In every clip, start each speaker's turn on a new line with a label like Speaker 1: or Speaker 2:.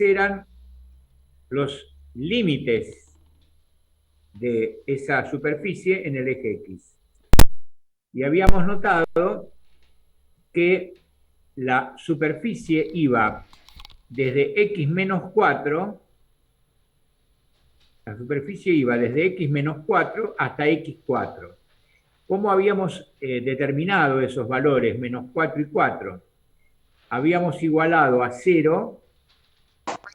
Speaker 1: eran los límites de esa superficie en el eje X. Y habíamos notado que la superficie iba desde x menos 4, la superficie iba desde x menos 4 hasta x4. ¿Cómo habíamos determinado esos valores, menos 4 y 4? Habíamos igualado a 0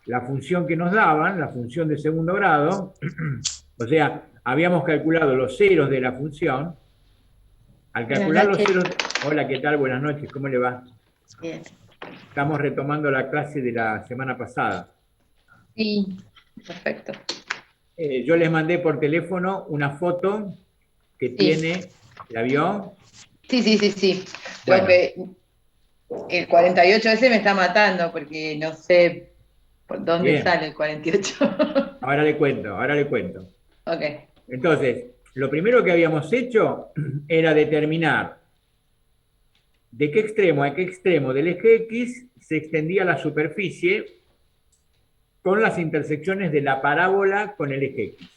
Speaker 1: la función que nos daban, la función de segundo grado, o sea, habíamos calculado los ceros de la función. Al
Speaker 2: Buenas
Speaker 1: calcular los
Speaker 2: noches.
Speaker 1: ceros... Hola, ¿qué tal? Buenas noches, ¿cómo le va?
Speaker 2: Bien.
Speaker 1: Estamos retomando la clase de la semana pasada.
Speaker 2: Sí, perfecto.
Speaker 1: Yo les mandé por teléfono una foto que
Speaker 2: Sí,
Speaker 1: tiene, ¿la vio?
Speaker 2: sí. Lo
Speaker 1: Bueno,
Speaker 2: que el 48 ese me está matando porque no sé por dónde
Speaker 1: bien,
Speaker 2: sale el 48.
Speaker 1: ahora le cuento, ahora le cuento.
Speaker 2: Ok.
Speaker 1: Entonces, lo primero que habíamos hecho era determinar de qué extremo a qué extremo del eje X se extendía la superficie con las intersecciones de la parábola con el eje X.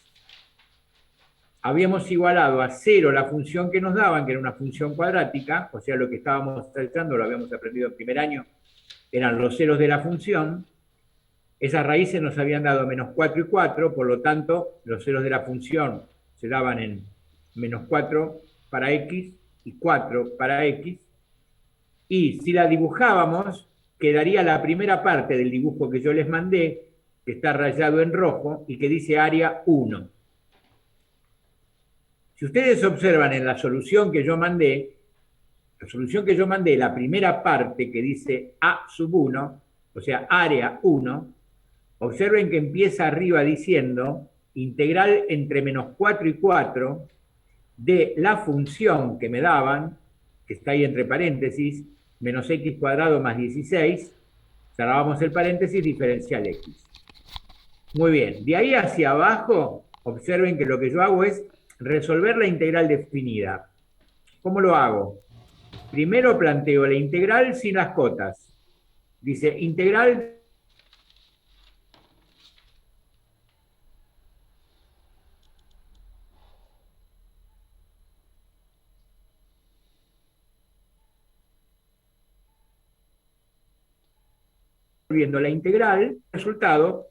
Speaker 1: Habíamos igualado a 0 la función que nos daban, que era una función cuadrática, o sea, lo que estábamos tratando, lo habíamos aprendido en primer año, eran los ceros de la función. Esas raíces nos habían dado menos 4 y 4, por lo tanto, los ceros de la función se daban en menos 4 para x y 4 para x. Y si la dibujábamos, quedaría la primera parte del dibujo que yo les mandé, que está rayado en rojo y que dice área 1. Si ustedes observan en la solución que yo mandé, la primera parte que dice A sub 1, o sea, área 1, observen que empieza arriba diciendo integral entre menos 4 y 4 de la función que me daban, que está ahí entre paréntesis, menos x cuadrado más 16, cerrábamos el paréntesis, diferencial x. Muy bien, de ahí hacia abajo, observen que lo que yo hago es resolver la integral definida. ¿Cómo lo hago? Primero planteo la integral sin las cotas. Dice, integral viendo la integral, resultado,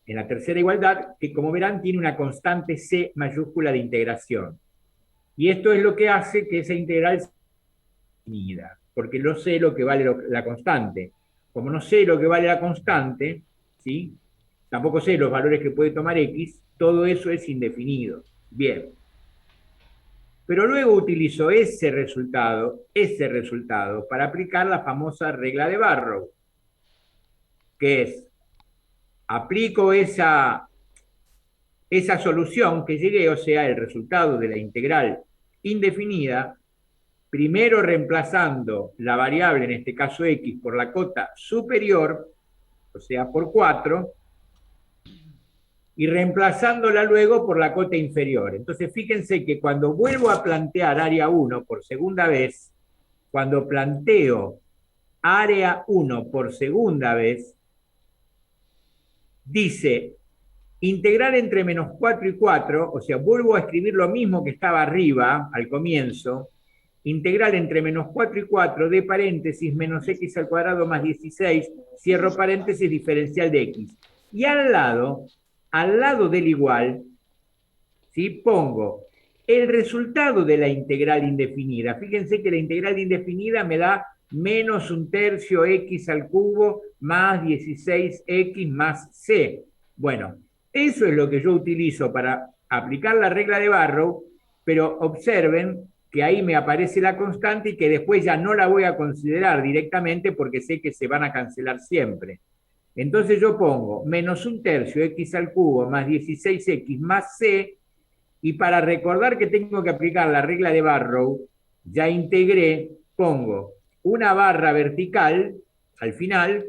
Speaker 1: en la tercera igualdad, que como verán tiene una constante c mayúscula de integración. Y esto es lo que hace que esa integral sea definida, porque no sé lo que vale la constante. Como no sé lo que vale la constante, ¿sí? Tampoco sé los valores que puede tomar x, todo eso es indefinido. Bien. Pero luego utilizo ese resultado para aplicar la famosa regla de Barrow, que es, aplico esa solución que llegué, o sea, el resultado de la integral indefinida, primero reemplazando la variable, en este caso x, por la cota superior, o sea, por 4, y reemplazándola luego por la cota inferior. Entonces, fíjense que cuando vuelvo a plantear área 1 por segunda vez, cuando planteo área 1 por segunda vez, dice integrar entre menos 4 y 4, o sea, vuelvo a escribir lo mismo que estaba arriba al comienzo, integral entre menos 4 y 4 de paréntesis menos x al cuadrado más 16, cierro paréntesis, diferencial de x. Y al lado del igual, ¿sí? Pongo el resultado de la integral indefinida. Fíjense que la integral indefinida me da menos un tercio x al cubo más 16x más c. Bueno, eso es lo que yo utilizo para aplicar la regla de Barrow, pero observen que ahí me aparece la constante y que después ya no la voy a considerar directamente porque sé que se van a cancelar siempre. Entonces yo pongo menos un tercio x al cubo más 16x más c, y para recordar que tengo que aplicar la regla de Barrow, ya integré, pongo una barra vertical al final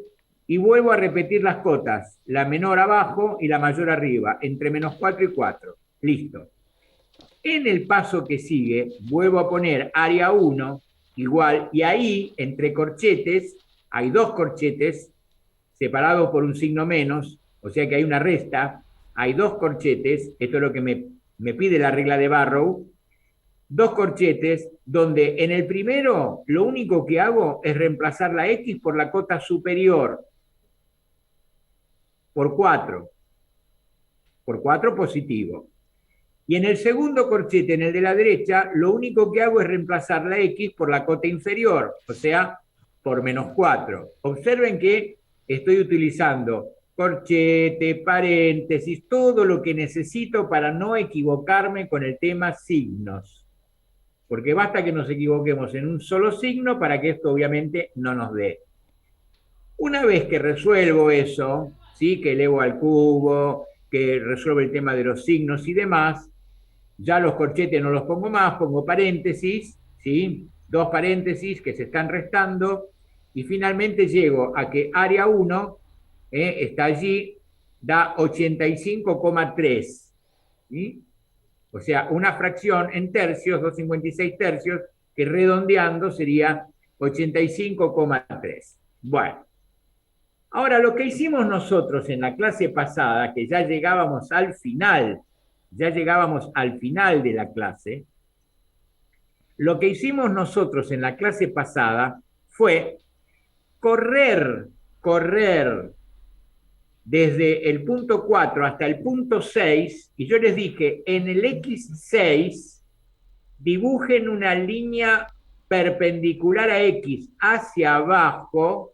Speaker 1: y vuelvo a repetir las cotas, la menor abajo y la mayor arriba, entre menos 4 y 4. Listo. En el paso que sigue, vuelvo a poner área 1 igual, y ahí, entre corchetes, hay dos corchetes, separados por un signo menos, o sea que hay una resta, hay dos corchetes, esto es lo que me pide la regla de Barrow, dos corchetes donde en el primero lo único que hago es reemplazar la X por la cota superior, por 4 positivo. Y en el segundo corchete, en el de la derecha, lo único que hago es reemplazar la X por la cota inferior, o sea, por -4. Observen que estoy utilizando corchete, paréntesis, todo lo que necesito para no equivocarme con el tema signos. Porque basta que nos equivoquemos en un solo signo para que esto obviamente no nos dé. Una vez que resuelvo eso, ¿sí? Que elevo al cubo, que resuelvo el tema de los signos y demás, ya los corchetes no los pongo más, pongo paréntesis, ¿sí? Dos paréntesis que se están restando, y finalmente llego a que área 1 está allí, da 85,3, ¿sí? O sea, una fracción en tercios, 256 tercios, que redondeando sería 85,3. Bueno, ahora lo que hicimos nosotros en la clase pasada, que ya llegábamos al final de la clase, lo que hicimos nosotros en la clase pasada fue correr desde el punto 4 hasta el punto 6, y yo les dije, en el X6 dibujen una línea perpendicular a X hacia abajo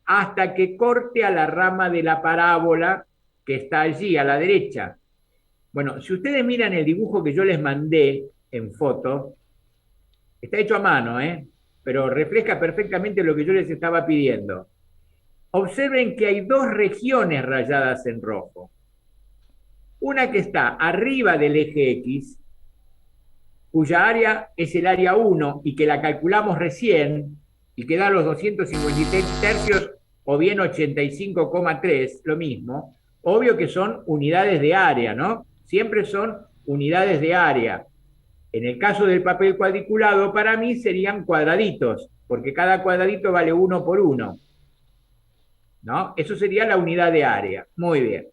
Speaker 1: hasta que corte a la rama de la parábola que está allí a la derecha. Bueno, si ustedes miran el dibujo que yo les mandé en foto, está hecho a mano, pero refleja perfectamente lo que yo les estaba pidiendo. Observen que hay dos regiones rayadas en rojo. Una que está arriba del eje X, cuya área es el área 1 y que la calculamos recién y que da los 253 tercios o bien 85,3, lo mismo. Obvio que son unidades de área, ¿no? Siempre son unidades de área. En el caso del papel cuadriculado, para mí serían cuadraditos, porque cada cuadradito vale 1 por 1, ¿no? Eso sería la unidad de área. Muy bien.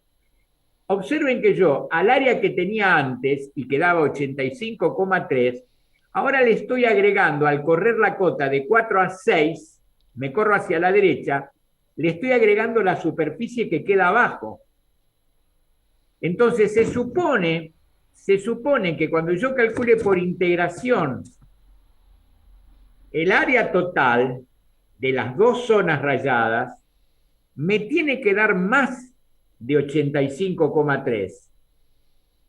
Speaker 1: Observen que yo, al área que tenía antes y que daba 85,3, ahora le estoy agregando, al correr la cota de 4 a 6, me corro hacia la derecha, le estoy agregando la superficie que queda abajo. Entonces se supone que cuando yo calcule por integración el área total de las dos zonas rayadas, me tiene que dar más de 85,3.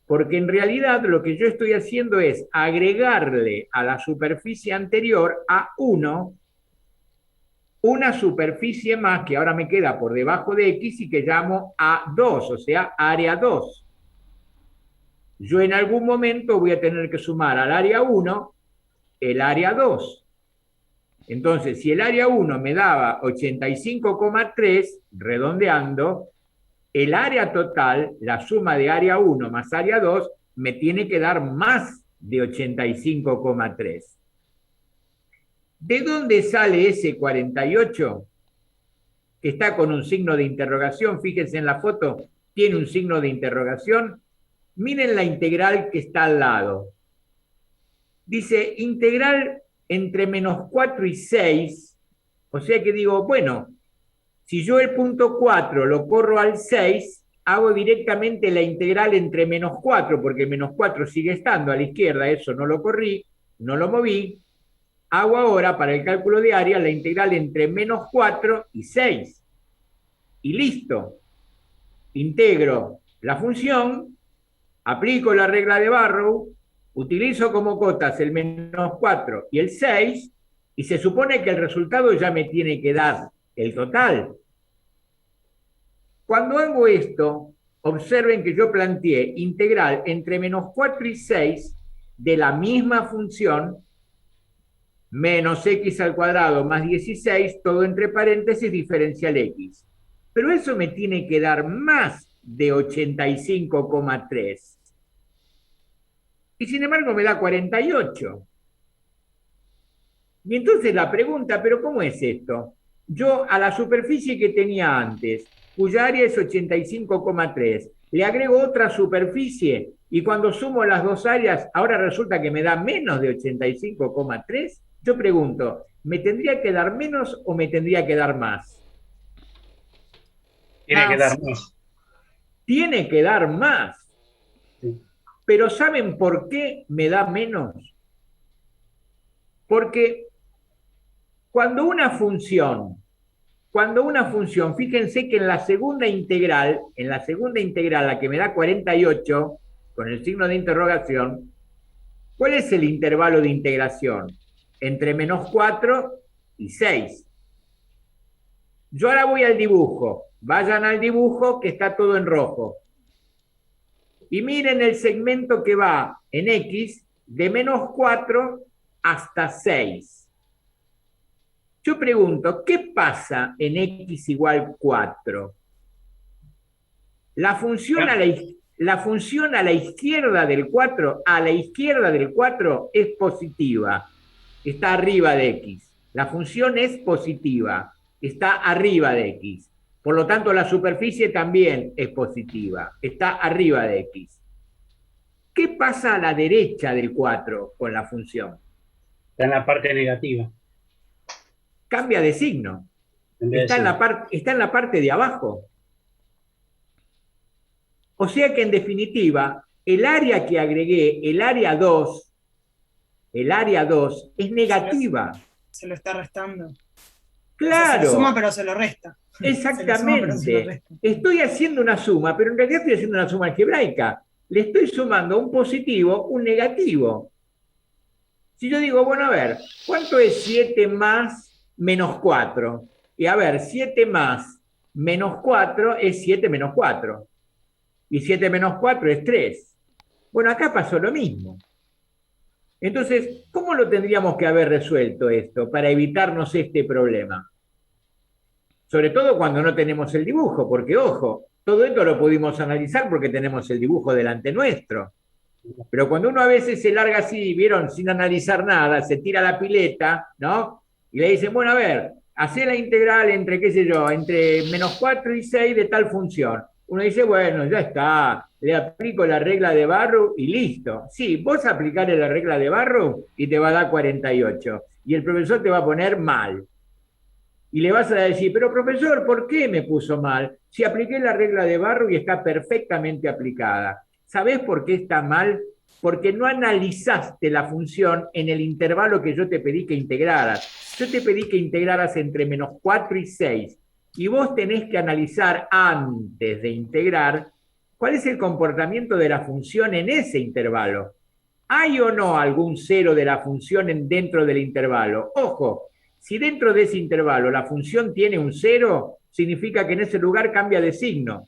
Speaker 1: Porque en realidad lo que yo estoy haciendo es agregarle a la superficie anterior A1 una superficie más que ahora me queda por debajo de X y que llamo A2, o sea, área 2. Yo en algún momento voy a tener que sumar al área 1 el área 2. Entonces, si el área 1 me daba 85,3, redondeando, el área total, la suma de área 1 más área 2, me tiene que dar más de 85,3. ¿De dónde sale ese 48? Que está con un signo de interrogación, fíjense en la foto, tiene un signo de interrogación. Miren la integral que está al lado. Dice integral entre -4 y 6, o sea que digo, bueno, si yo el punto 4 lo corro al 6, hago directamente la integral entre -4, porque el -4 sigue estando a la izquierda, eso no lo corrí, no lo moví. Hago ahora, para el cálculo de área, la integral entre -4 y 6. Y listo. Integro la función, aplico la regla de Barrow, utilizo como cotas el -4 y el 6, y se supone que el resultado ya me tiene que dar el total. Cuando hago esto, observen que yo planteé integral entre -4 y 6 de la misma función, menos x al cuadrado más 16, todo entre paréntesis, diferencial x. Pero eso me tiene que dar más de 85,3. Y sin embargo me da 48. Y entonces la pregunta, ¿pero cómo es esto? Yo a la superficie que tenía antes, cuya área es 85,3, le agrego otra superficie y cuando sumo las dos áreas, ahora resulta que me da menos de 85,3. Yo pregunto, ¿me tendría que dar menos o me tendría que dar más?
Speaker 3: Tiene que dar más.
Speaker 1: Tiene que dar más.
Speaker 3: Sí.
Speaker 1: Pero ¿saben por qué me da menos? Porque cuando una función, fíjense que en la segunda integral, la que me da 48, con el signo de interrogación, ¿cuál es el intervalo de integración? Entre -4 y 6. Yo ahora voy al dibujo. Vayan al dibujo que está todo en rojo. Y miren el segmento que va en X de -4 hasta 6. Yo pregunto, ¿qué pasa en X igual 4? La función a la izquierda del 4, es positiva. Está arriba de X. La función es positiva. Está arriba de X. Por lo tanto, la superficie también es positiva. Está arriba de X. ¿Qué pasa a la derecha del 4 con la función?
Speaker 3: Está en la parte negativa.
Speaker 1: Cambia de signo. Está en la parte de abajo. O sea que en definitiva, el área que agregué, el área 2, es negativa.
Speaker 4: Se lo está restando.
Speaker 1: Claro.
Speaker 4: Se lo suma, pero se lo resta.
Speaker 1: Exactamente. Estoy haciendo una suma, pero en realidad estoy haciendo una suma algebraica. Le estoy sumando un positivo, un negativo. Si yo digo, bueno, a ver, ¿cuánto es 7 más menos 4? Y a ver, 7 más menos 4 es 7 menos 4. Y 7 menos 4 es 3. Bueno, acá pasó lo mismo. Entonces, ¿cómo lo tendríamos que haber resuelto esto para evitarnos este problema? Sobre todo cuando no tenemos el dibujo, porque ojo, todo esto lo pudimos analizar porque tenemos el dibujo delante nuestro. Pero cuando uno a veces se larga así, vieron, sin analizar nada, se tira la pileta, ¿no? Y le dicen, bueno, a ver, hacé la integral entre, qué sé yo, entre -4 y 6 de tal función. Uno dice, bueno, ya está, le aplico la regla de Barrow y listo. Sí, vos aplicale la regla de Barrow y te va a dar 48. Y el profesor te va a poner mal. Y le vas a decir, pero profesor, ¿por qué me puso mal? Si apliqué la regla de Barrow y está perfectamente aplicada. ¿Sabés por qué está mal? Porque no analizaste la función en el intervalo que yo te pedí que integraras. Yo te pedí que integraras entre -4 y 6. Y vos tenés que analizar antes de integrar cuál es el comportamiento de la función en ese intervalo. ¿Hay o no algún cero de la función dentro del intervalo? Ojo, si dentro de ese intervalo la función tiene un cero, significa que en ese lugar cambia de signo.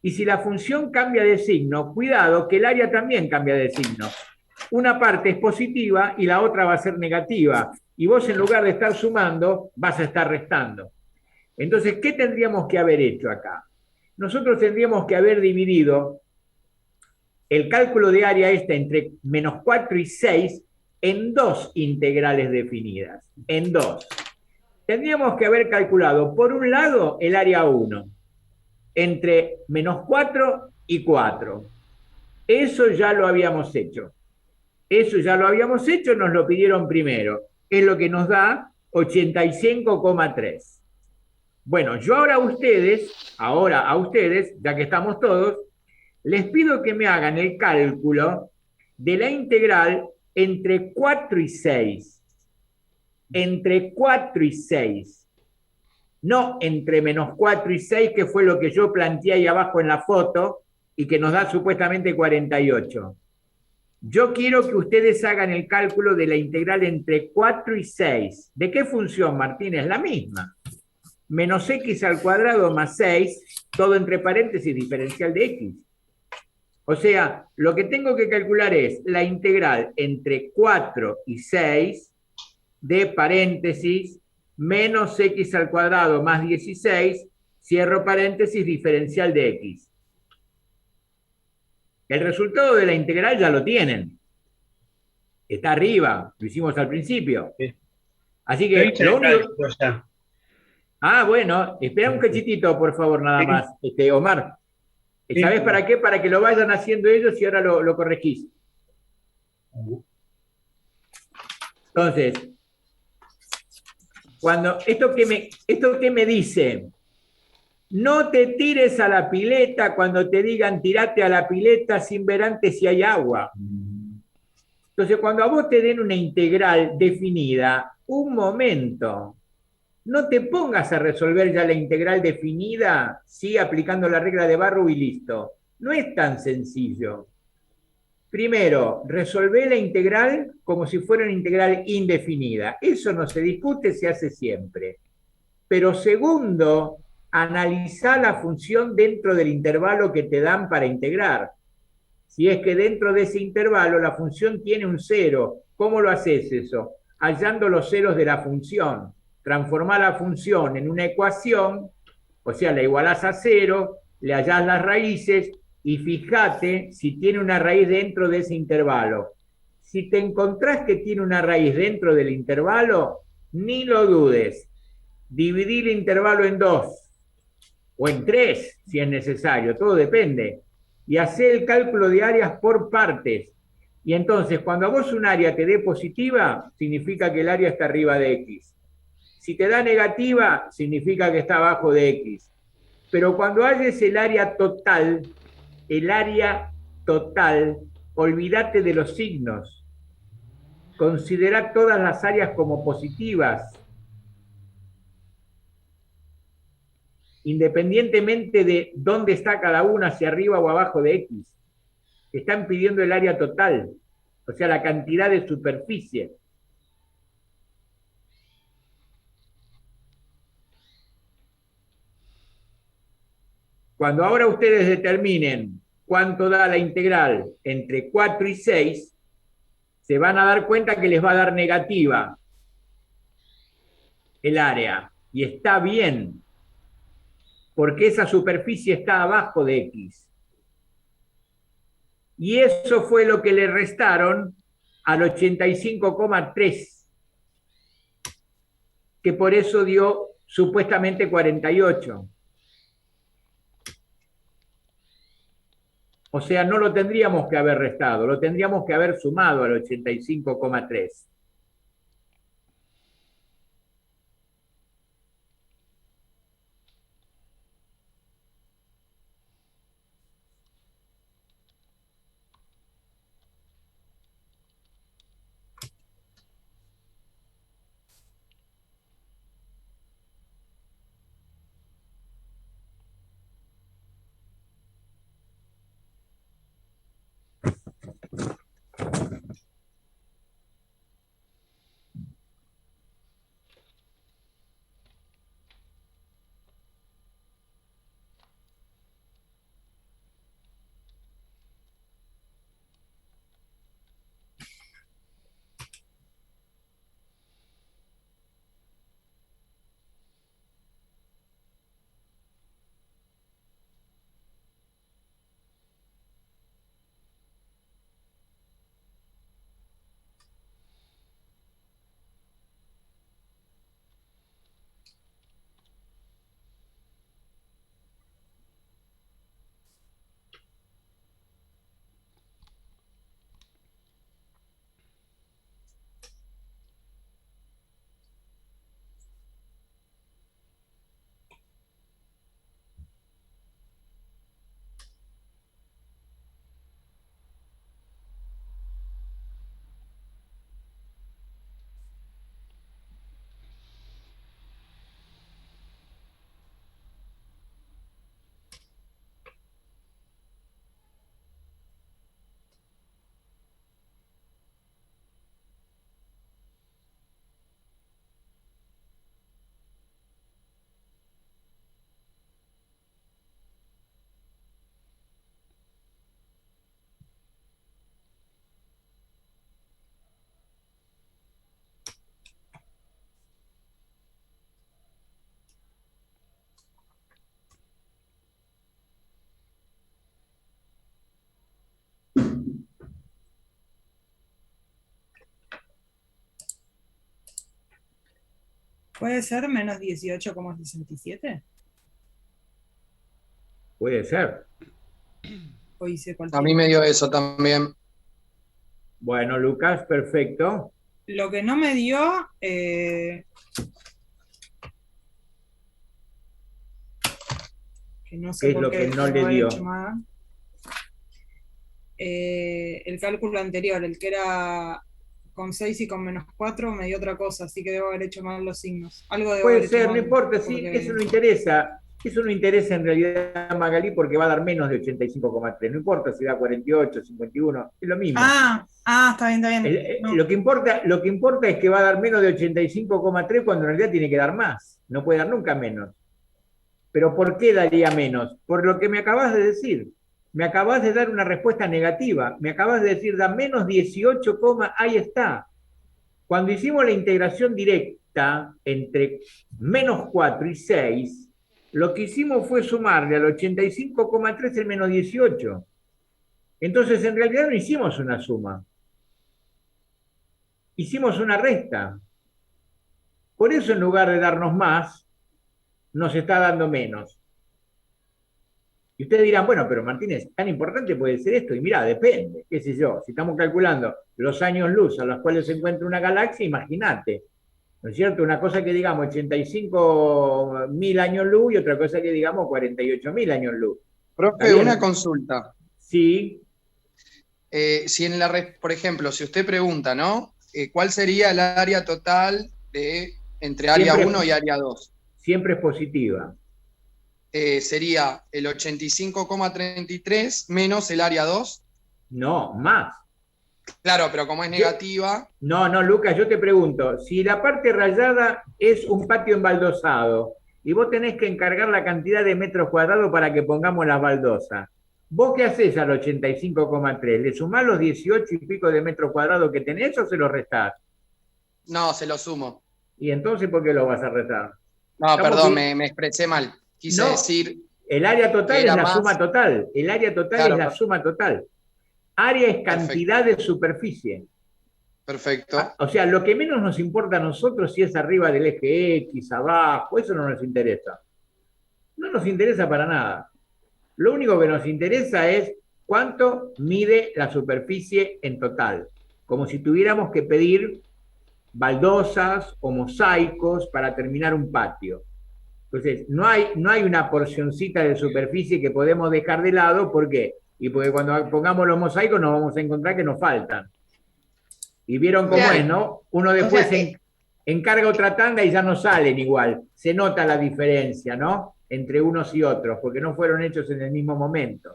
Speaker 1: Y si la función cambia de signo, cuidado que el área también cambia de signo. Una parte es positiva y la otra va a ser negativa. Y vos en lugar de estar sumando, vas a estar restando. Entonces, ¿qué tendríamos que haber hecho acá? Nosotros tendríamos que haber dividido el cálculo de área entre -4 y 6 en dos integrales definidas. En dos. Tendríamos que haber calculado, por un lado, el área 1 entre -4 y 4. Eso ya lo habíamos hecho. Nos lo pidieron primero. Es lo que nos da 85,3. Bueno, yo ahora a ustedes, ya que estamos todos, les pido que me hagan el cálculo de la integral entre 4 y 6. Entre 4 y 6. No entre -4 y 6, que fue lo que yo planteé ahí abajo en la foto y que nos da supuestamente 48. Yo quiero que ustedes hagan el cálculo de la integral entre 4 y 6. ¿De qué función, Martín? Es la misma. Menos x al cuadrado más 6, todo entre paréntesis, diferencial de x. O sea, lo que tengo que calcular es la integral entre 4 y 6 de paréntesis menos x al cuadrado más 16, cierro paréntesis, diferencial de x. El resultado de la integral ya lo tienen. Está arriba, lo hicimos al principio.
Speaker 3: Sí.
Speaker 1: Así que lo único... Ah, bueno, espera un cachitito, por favor, nada más. Omar, ¿sabés para qué? Para que lo vayan haciendo ellos y ahora lo corregís. Entonces, cuando esto que me dice, no te tires a la pileta cuando te digan tirate a la pileta sin ver antes si hay agua. Entonces, cuando a vos te den una integral definida, un momento, no te pongas a resolver ya la integral definida, sí, aplicando la regla de Barrow y listo. No es tan sencillo. Primero, resolvé la integral como si fuera una integral indefinida. Eso no se discute, se hace siempre. Pero segundo, analizá la función dentro del intervalo que te dan para integrar. Si es que dentro de ese intervalo la función tiene un cero, ¿cómo lo haces eso? Hallando los ceros de la función. Transformá la función en una ecuación, o sea, la igualás a cero, le hallás las raíces y fíjate si tiene una raíz dentro de ese intervalo. Si te encontrás que tiene una raíz dentro del intervalo, ni lo dudes. Dividí el intervalo en dos o en tres, si es necesario, todo depende. Y hacer el cálculo de áreas por partes. Y entonces, cuando a vos un área te dé positiva, significa que el área está arriba de X. Si te da negativa, significa que está abajo de X. Pero cuando halles el área total, olvídate de los signos. Considera todas las áreas como positivas, independientemente de dónde está cada una, hacia arriba o abajo de X. Están pidiendo el área total, o sea, la cantidad de superficie. Cuando ahora ustedes determinen cuánto da la integral entre 4 y 6, se van a dar cuenta que les va a dar negativa el área. Y está bien, porque esa superficie está abajo de X. Y eso fue lo que le restaron al 85,3, que por eso dio supuestamente 48. O sea, no lo tendríamos que haber restado, lo tendríamos que haber sumado al 85,3.
Speaker 4: ¿Puede ser menos 18,67?
Speaker 1: Puede ser.
Speaker 4: ¿O hice
Speaker 5: A
Speaker 4: cualquier
Speaker 5: mí me dio eso también.
Speaker 1: Bueno, Lucas, perfecto.
Speaker 4: Lo que no me dio, que no sé
Speaker 1: ¿Qué es
Speaker 4: por
Speaker 1: lo
Speaker 4: qué
Speaker 1: que no
Speaker 4: debo
Speaker 1: le
Speaker 4: haber
Speaker 1: dio?
Speaker 4: hecho mal, el cálculo anterior, el que era con 6 y con -4, me dio otra cosa, así que debo haber hecho mal los signos. Algo debo
Speaker 1: Puede
Speaker 4: haber hecho
Speaker 1: ser, no
Speaker 4: mal,
Speaker 1: importa, sí, eso
Speaker 4: porque...
Speaker 1: no interesa. Eso no interesa en realidad a Magalí porque va a dar menos de 85,3. No importa si da 48, 51, es lo mismo.
Speaker 4: Está bien, está bien. No.
Speaker 1: Lo que importa es que va a dar menos de 85,3 cuando en realidad tiene que dar más. No puede dar nunca menos. Pero ¿por qué daría menos? Por lo que me acabas de decir. Me acabas de dar una respuesta negativa. Me acabas de decir, da menos 18, ahí está. Cuando hicimos la integración directa entre -4 y 6, lo que hicimos fue sumarle al 85,3 el menos 18. Entonces, en realidad no hicimos una suma. Hicimos una resta. Por eso, en lugar de darnos más, nos está dando menos. Y ustedes dirán, bueno, pero Martínez, tan importante puede ser esto. Y mirá, depende, qué sé yo. Si estamos calculando los años luz a los cuales se encuentra una galaxia, imagínate. ¿No es cierto? Una cosa que digamos 85.000 años luz y otra cosa que digamos 48.000 años luz.
Speaker 5: Profe, una consulta.
Speaker 1: Sí.
Speaker 5: Si en por ejemplo, si usted pregunta, ¿no? ¿Cuál sería el área total entre área 1 y área 2?
Speaker 1: Siempre es positiva.
Speaker 5: Sería el 85,33 menos el área 2.
Speaker 1: No, más.
Speaker 5: Claro, pero como es negativa.
Speaker 1: No, Lucas, yo te pregunto, si la parte rayada es un patio embaldosado y vos tenés que encargar la cantidad de metros cuadrados para que pongamos las baldosas, ¿vos qué haces al 85,3? ¿Le sumás los 18 y pico de metros cuadrados que tenés o se los restás?
Speaker 5: No, se lo sumo.
Speaker 1: ¿Y entonces por qué lo vas a restar?
Speaker 5: No, perdón, me expresé mal. Quise decir.
Speaker 1: El área total es la suma total. El área total
Speaker 5: Claro,
Speaker 1: es la suma total. Área es cantidad de superficie.
Speaker 5: Perfecto.
Speaker 1: O sea, lo que menos nos importa a nosotros si es arriba del eje X, abajo, eso no nos interesa. No nos interesa para nada. Lo único que nos interesa es cuánto mide la superficie en total. Como si tuviéramos que pedir baldosas o mosaicos para terminar un patio. Entonces, no hay una porcioncita de superficie que podemos dejar de lado. ¿Por qué? Y porque cuando pongamos los mosaicos nos vamos a encontrar que nos faltan. Y vieron cómo es, ¿no? Uno después encarga otra tanda y ya no salen igual. Se nota la diferencia, ¿no? Entre unos y otros, porque no fueron hechos en el mismo momento.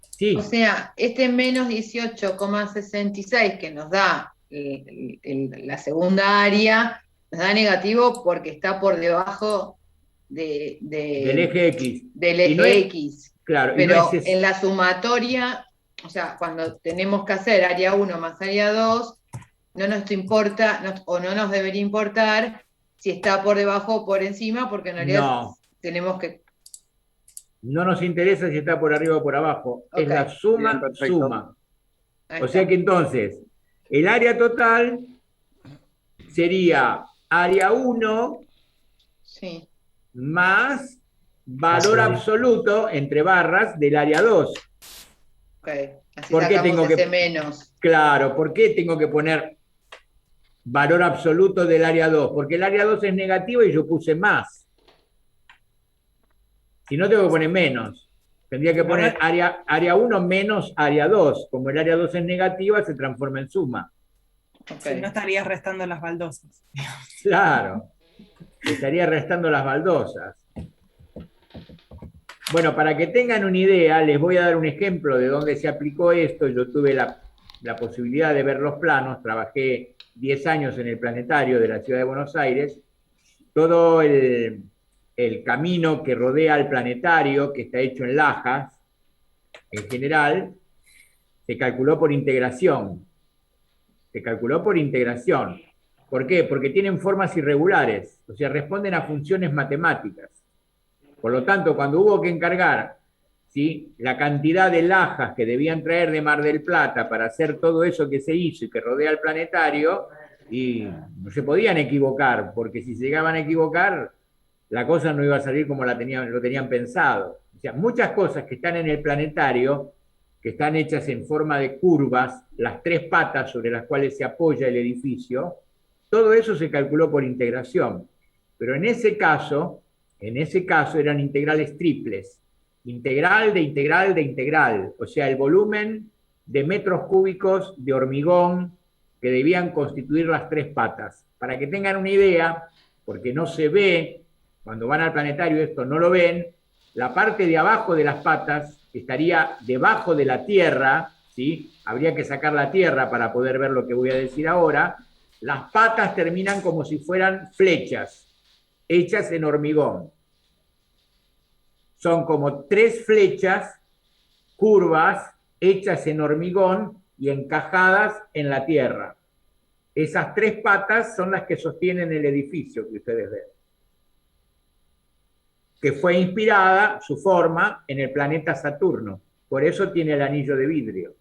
Speaker 1: Sí.
Speaker 2: O sea, este menos 18,66 que nos da la segunda área, nos da negativo porque está por debajo del
Speaker 1: eje X.
Speaker 2: Del eje X.
Speaker 1: Claro,
Speaker 2: pero en la sumatoria, o sea, cuando tenemos que hacer área 1 más área 2, no nos importa, o no nos debería importar si está por debajo o por encima, porque en realidad tenemos que...
Speaker 1: No nos interesa si está por arriba o por abajo, es la suma, suma. O sea que entonces, el área total sería área 1 más valor absoluto, entre barras, del área 2.
Speaker 2: Así ¿por qué tengo que menos?
Speaker 1: Claro, ¿por qué tengo que poner valor absoluto del área 2? Porque el área 2 es negativa y yo puse más. Si no, tengo que poner menos. Tendría que poner área 1 menos área 2. Como el área 2 es negativa, se transforma en suma.
Speaker 4: Si no, estarías restando las baldosas.
Speaker 1: Claro, estaría restando las baldosas. Bueno, para que tengan una idea, les voy a dar un ejemplo de dónde se aplicó esto. Yo tuve la posibilidad de ver los planos, trabajé 10 años en el planetario de la Ciudad de Buenos Aires. Todo el camino que rodea al planetario, que está hecho en lajas, en general, se calculó por integración. Se calculó por integración. ¿Por qué? Porque tienen formas irregulares, o sea, responden a funciones matemáticas. Por lo tanto, cuando hubo que encargar, ¿sí?, la cantidad de lajas que debían traer de Mar del Plata para hacer todo eso que se hizo y que rodea al planetario, y no se podían equivocar, porque si se llegaban a equivocar, la cosa no iba a salir como lo tenían pensado. O sea, muchas cosas que están en el planetario, que están hechas en forma de curvas, las tres patas sobre las cuales se apoya el edificio, todo eso se calculó por integración. Pero en ese caso eran integrales triples. Integral de integral de integral. O sea, el volumen de metros cúbicos de hormigón que debían constituir las tres patas. Para que tengan una idea, porque no se ve, cuando van al planetario esto no lo ven, la parte de abajo de las patas estaría debajo de la Tierra, ¿sí? Habría que sacar la Tierra para poder ver lo que voy a decir ahora. Las patas terminan como si fueran flechas, hechas en hormigón. Son como tres flechas curvas, hechas en hormigón y encajadas en la tierra. Esas tres patas son las que sostienen el edificio que ustedes ven, que fue inspirada su forma en el planeta Saturno. Por eso tiene el anillo de vidrio.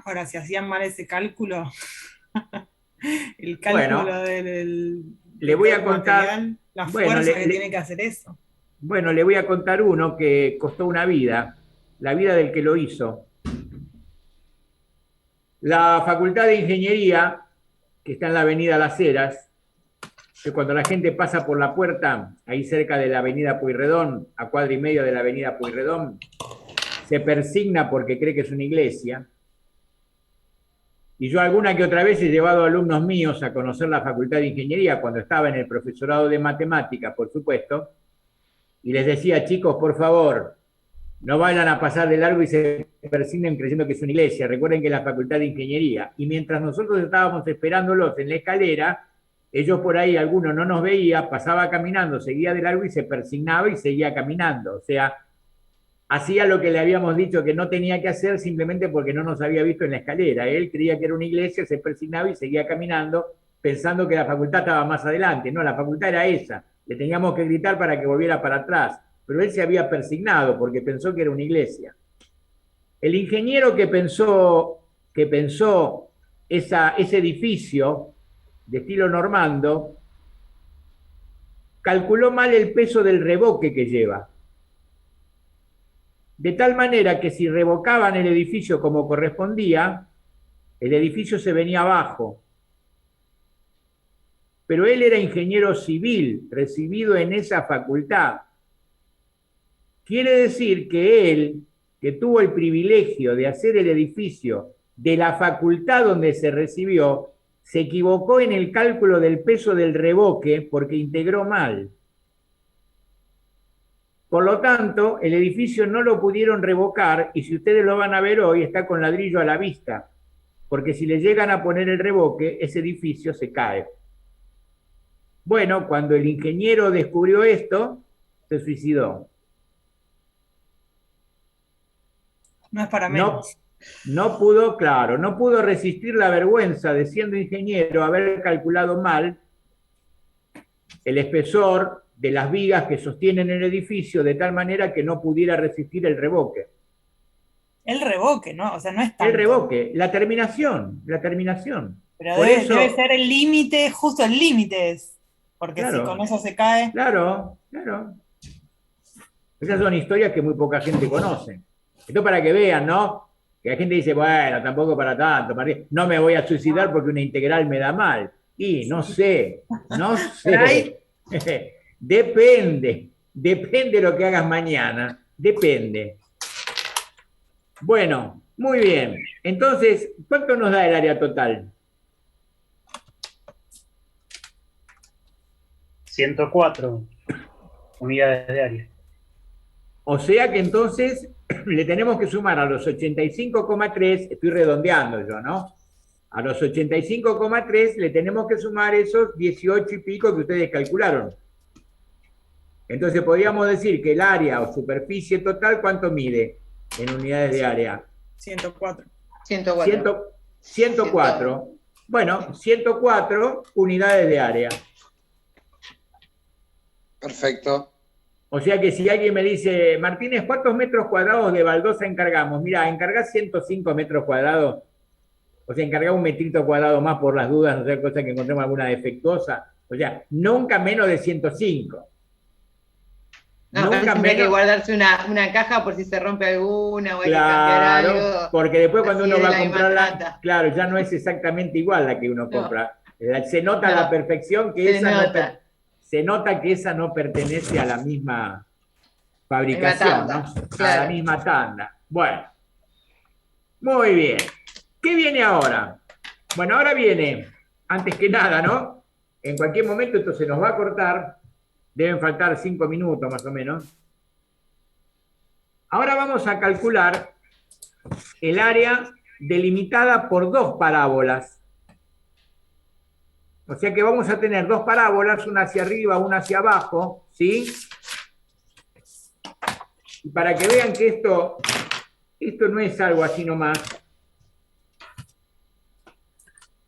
Speaker 4: Ahora, si hacían mal ese cálculo, el cálculo
Speaker 1: Bueno,
Speaker 4: del
Speaker 1: le voy a contar,
Speaker 4: material, la
Speaker 1: bueno,
Speaker 4: fuerza que tiene que hacer eso.
Speaker 1: Bueno, le voy a contar uno que costó una vida, la vida del que lo hizo. La Facultad de Ingeniería, que está en la avenida Las Heras, que cuando la gente pasa por la puerta, ahí cerca de la avenida Pueyrredón, a cuadra y media de la avenida Pueyrredón, se persigna porque cree que es una iglesia. Y yo alguna que otra vez he llevado a alumnos míos a conocer la Facultad de Ingeniería cuando estaba en el profesorado de matemáticas, por supuesto, y les decía, chicos, por favor, no vayan a pasar de largo y se persignen creyendo que es una iglesia. Recuerden que es la Facultad de Ingeniería. Y mientras nosotros estábamos esperándolos en la escalera, ellos por ahí, alguno no nos veía, pasaba caminando, seguía de largo y se persignaba y seguía caminando. O sea, hacía lo que le habíamos dicho que no tenía que hacer simplemente porque no nos había visto en la escalera. Él creía que era una iglesia, se persignaba y seguía caminando pensando que la facultad estaba más adelante. No, la facultad era esa. Le teníamos que gritar para que volviera para atrás. Pero él se había persignado porque pensó que era una iglesia. El ingeniero que pensó ese edificio de estilo normando calculó mal el peso del revoque que lleva. De tal manera que si revocaban el edificio como correspondía, el edificio se venía abajo. Pero él era ingeniero civil, recibido en esa facultad. Quiere decir que él, que tuvo el privilegio de hacer el edificio de la facultad donde se recibió, se equivocó en el cálculo del peso del revoque porque integró mal. Por lo tanto, el edificio no lo pudieron revocar y si ustedes lo van a ver hoy, está con ladrillo a la vista, porque si le llegan a poner el revoque, ese edificio se cae. Bueno, cuando el ingeniero descubrió esto, se suicidó.
Speaker 4: No es para menos.
Speaker 1: No pudo resistir la vergüenza de, siendo ingeniero, haber calculado mal el espesor de las vigas que sostienen el edificio de tal manera que no pudiera resistir el revoque.
Speaker 4: El revoque, ¿no? O sea, no es tanto.
Speaker 1: El revoque, la terminación.
Speaker 4: Pero
Speaker 1: Por eso,
Speaker 4: debe ser el límite, justo el límite es. Porque
Speaker 1: claro,
Speaker 4: si con eso se cae.
Speaker 1: Claro. Esas son historias que muy poca gente conoce. Esto para que vean, ¿no? Que la gente dice, bueno, tampoco para tanto, no me voy a suicidar porque una integral me da mal. Y no sé. Depende de lo que hagas mañana, depende. Bueno, muy bien. Entonces, ¿cuánto nos da el área total?
Speaker 3: 104 unidades de área.
Speaker 1: O sea que entonces le tenemos que sumar a los 85,3, estoy redondeando yo, ¿no? A los 85,3 le tenemos que sumar esos 18 y pico que ustedes calcularon. Entonces podríamos decir que el área o superficie total, ¿cuánto mide en unidades de área?
Speaker 4: 104.
Speaker 1: 104. Bueno, 104 unidades de área.
Speaker 5: Perfecto.
Speaker 1: O sea que si alguien me dice, Martínez, ¿cuántos metros cuadrados de baldosa encargamos? Mira, encargás 105 metros cuadrados, o sea, encargá un metrito cuadrado más por las dudas, no sea cosa que encontremos alguna defectuosa. O sea, nunca menos de 105.
Speaker 2: No,
Speaker 1: Nunca
Speaker 2: parece que hay que
Speaker 1: menos.
Speaker 2: guardarse una caja por si se rompe alguna o hay que cambiar
Speaker 1: Claro,
Speaker 2: algo.
Speaker 1: porque después cuando
Speaker 2: Así
Speaker 1: uno
Speaker 2: de
Speaker 1: va a
Speaker 2: la misma
Speaker 1: comprarla,
Speaker 2: trata.
Speaker 1: claro, ya no es exactamente igual la que uno
Speaker 2: No,
Speaker 1: compra. Se nota a
Speaker 2: no,
Speaker 1: la perfección que
Speaker 2: se
Speaker 1: esa no
Speaker 2: nota.
Speaker 1: se nota que esa no pertenece a la misma
Speaker 2: La misma
Speaker 1: fabricación, ¿no?
Speaker 2: tanda,
Speaker 1: A la
Speaker 2: claro.
Speaker 1: misma tanda. Bueno, muy bien. ¿Qué viene ahora? Bueno, ahora viene, antes que nada, ¿no? En cualquier momento esto se nos va a cortar. Deben faltar 5 minutos más o menos. Ahora vamos a calcular el área delimitada por dos parábolas. O sea que vamos a tener dos parábolas, una hacia arriba, una hacia abajo, ¿sí? Y para que vean que esto no es algo así nomás,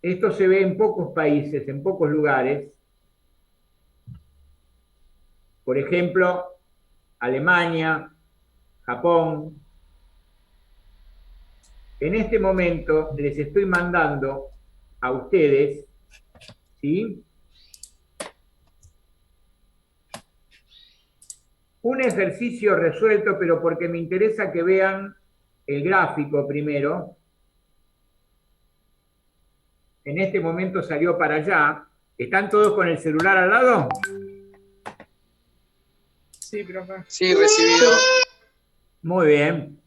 Speaker 1: esto se ve en pocos países, en pocos lugares. Por ejemplo, Alemania, Japón. En este momento les estoy mandando a ustedes, ¿sí?, un ejercicio resuelto, pero porque me interesa que vean el gráfico primero. En este momento salió para allá. ¿Están todos con el celular al lado?
Speaker 4: Sí, profe.
Speaker 5: Sí, recibido.
Speaker 1: Muy bien.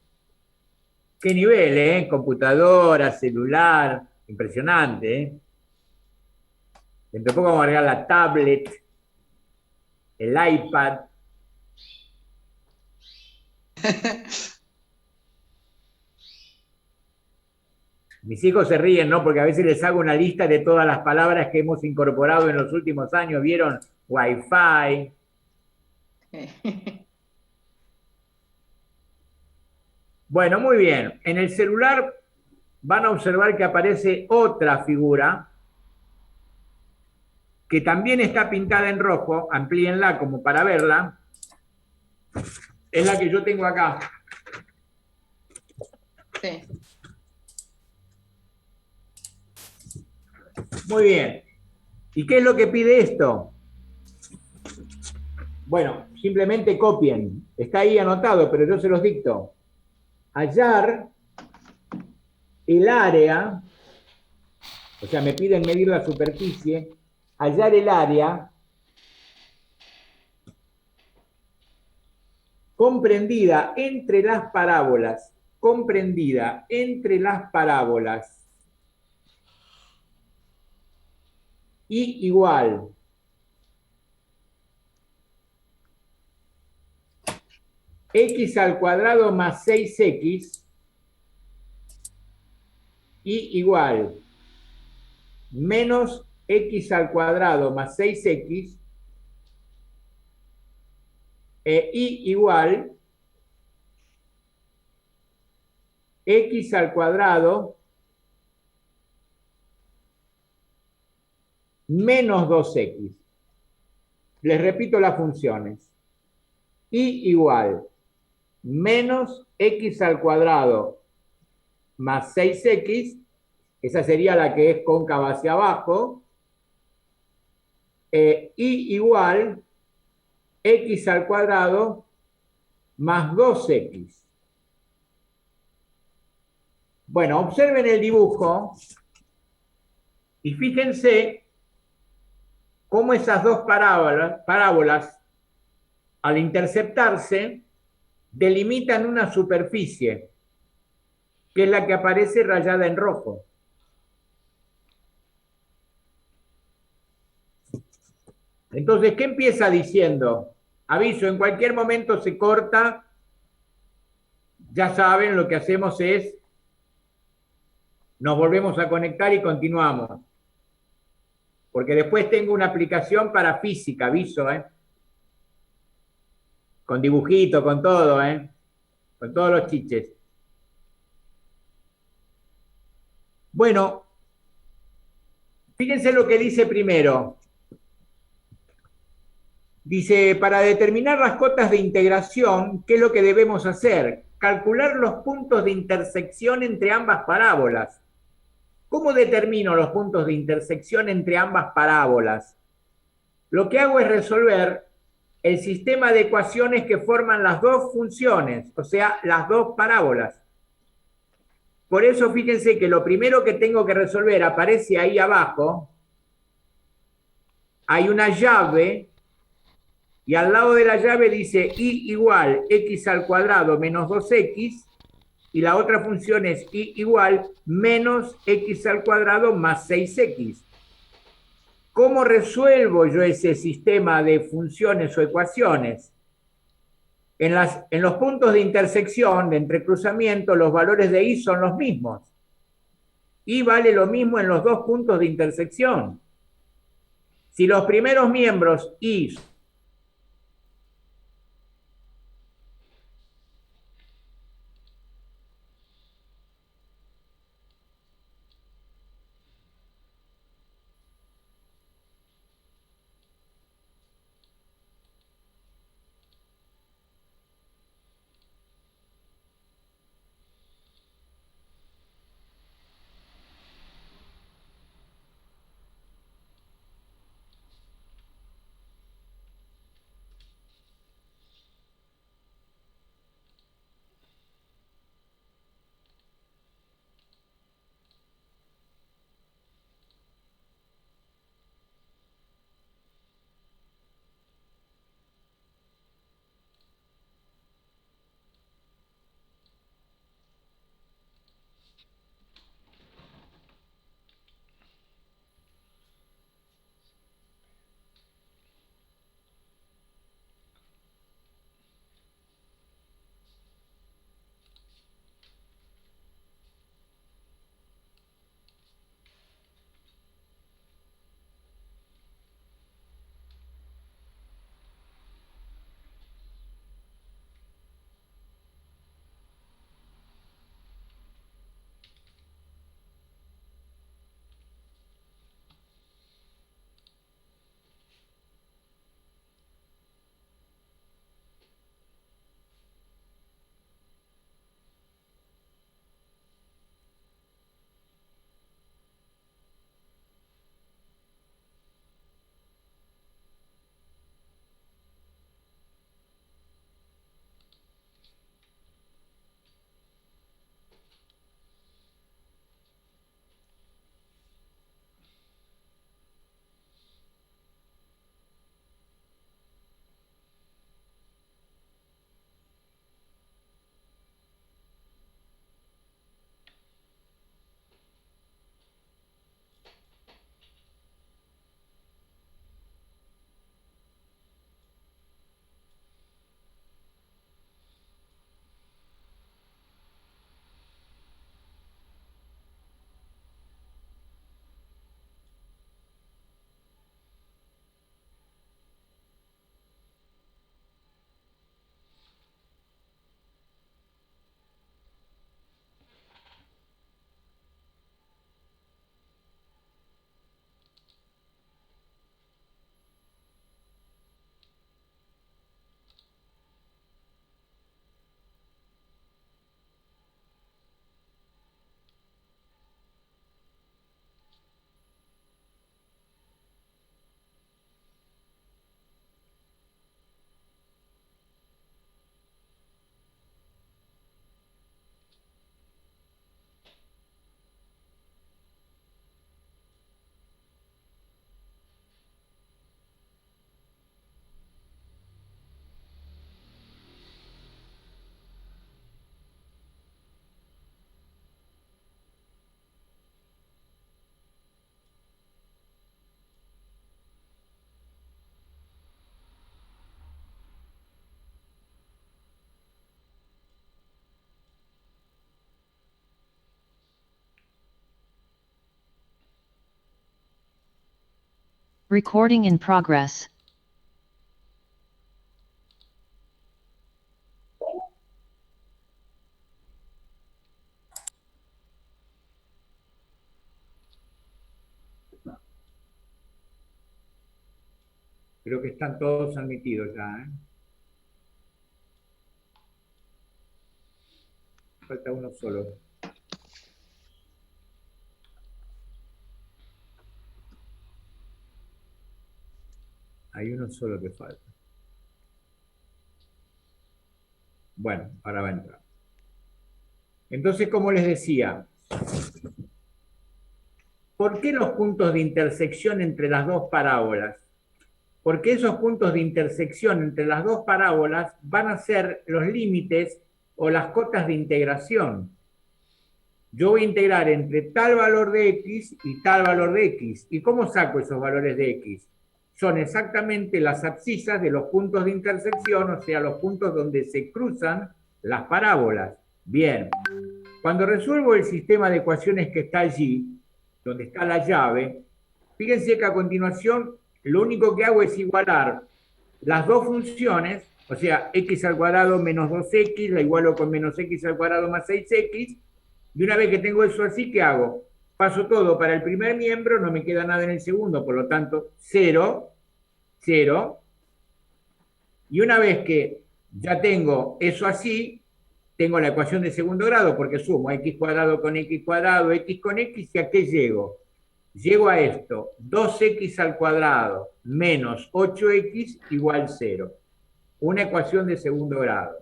Speaker 1: ¿Qué nivel, computadora, celular, impresionante, ¿eh? Dentro de poco vamos a agregar la tablet, el iPad. Mis hijos se ríen, ¿no? Porque a veces les hago una lista de todas las palabras que hemos incorporado en los últimos años. ¿Vieron? Wi-Fi. Bueno, muy bien. En el celular van a observar que aparece otra figura que también está pintada en rojo. Amplíenla como para verla. Es la que yo tengo acá.
Speaker 2: Sí.
Speaker 1: Muy bien. ¿Y qué es lo que pide esto? Bueno, simplemente copien. Está ahí anotado, pero yo se los dicto. Hallar el área, o sea, me piden medir la superficie, hallar el área comprendida entre las parábolas, y igual x al cuadrado más 6x y igual menos x al cuadrado más 6x y igual x al cuadrado menos 2x. Les repito las funciones. Y igual menos x al cuadrado más 6x, esa sería la que es cóncava hacia abajo, y igual x al cuadrado más 2x. Bueno, observen el dibujo y fíjense cómo esas dos parábolas al interceptarse, delimitan una superficie, que es la que aparece rayada en rojo. Entonces, ¿qué empieza diciendo? Aviso, en cualquier momento se corta. Ya saben, lo que hacemos es, nos volvemos a conectar y continuamos. Porque después tengo una aplicación para física, aviso, con dibujito, con todo, con todos los chiches. Bueno, fíjense lo que dice primero. Dice, para determinar las cotas de integración, ¿qué es lo que debemos hacer? Calcular los puntos de intersección entre ambas parábolas. ¿Cómo determino los puntos de intersección entre ambas parábolas? Lo que hago es resolver el sistema de ecuaciones que forman las dos funciones, o sea, las dos parábolas. Por eso fíjense que lo primero que tengo que resolver aparece ahí abajo. Hay una llave y al lado de la llave dice y igual x al cuadrado menos 2x y la otra función es y igual menos x al cuadrado más 6x. ¿Cómo resuelvo yo ese sistema de funciones o ecuaciones? En los puntos de intersección, de entrecruzamiento, los valores de y son los mismos. Y vale lo mismo en los dos puntos de intersección. Si los primeros miembros y
Speaker 6: Recording in progress.
Speaker 1: Creo que están todos admitidos ya, ¿eh? Falta uno solo. Hay uno solo que falta. Bueno, ahora va a entrar. Entonces, como les decía, ¿por qué los puntos de intersección entre las dos parábolas? Porque esos puntos de intersección entre las dos parábolas van a ser los límites o las cotas de integración. Yo voy a integrar entre tal valor de x y tal valor de x. ¿Y cómo saco esos valores de x? Son exactamente las abscisas de los puntos de intersección, o sea, los puntos donde se cruzan las parábolas. Bien, cuando resuelvo el sistema de ecuaciones que está allí, donde está la llave, fíjense que a continuación lo único que hago es igualar las dos funciones, o sea, x al cuadrado menos 2x, la igualo con menos x al cuadrado más 6x, y una vez que tengo eso así, ¿qué hago? Paso todo para el primer miembro, no me queda nada en el segundo, por lo tanto, 0, 0. Y una vez que ya tengo eso así, tengo la ecuación de segundo grado, porque sumo x cuadrado, x con x, ¿y a qué llego? Llego a esto, 2x al cuadrado menos 8x igual 0. Una ecuación de segundo grado.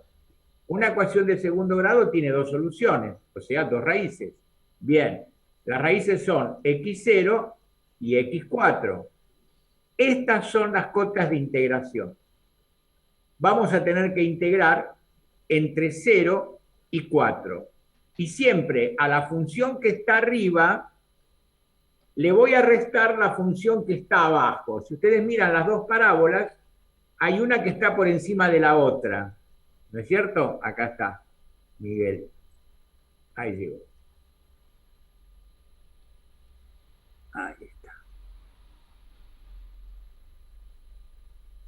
Speaker 1: Una ecuación de segundo grado tiene dos soluciones, o sea, dos raíces. Bien, las raíces son x0 y x4. Estas son las cotas de integración. Vamos a tener que integrar entre 0 y 4. Y siempre a la función que está arriba le voy a restar la función que está abajo. Si ustedes miran las dos parábolas, hay una que está por encima de la otra. ¿No es cierto? Acá está, Miguel. Ahí llegó. Ahí está.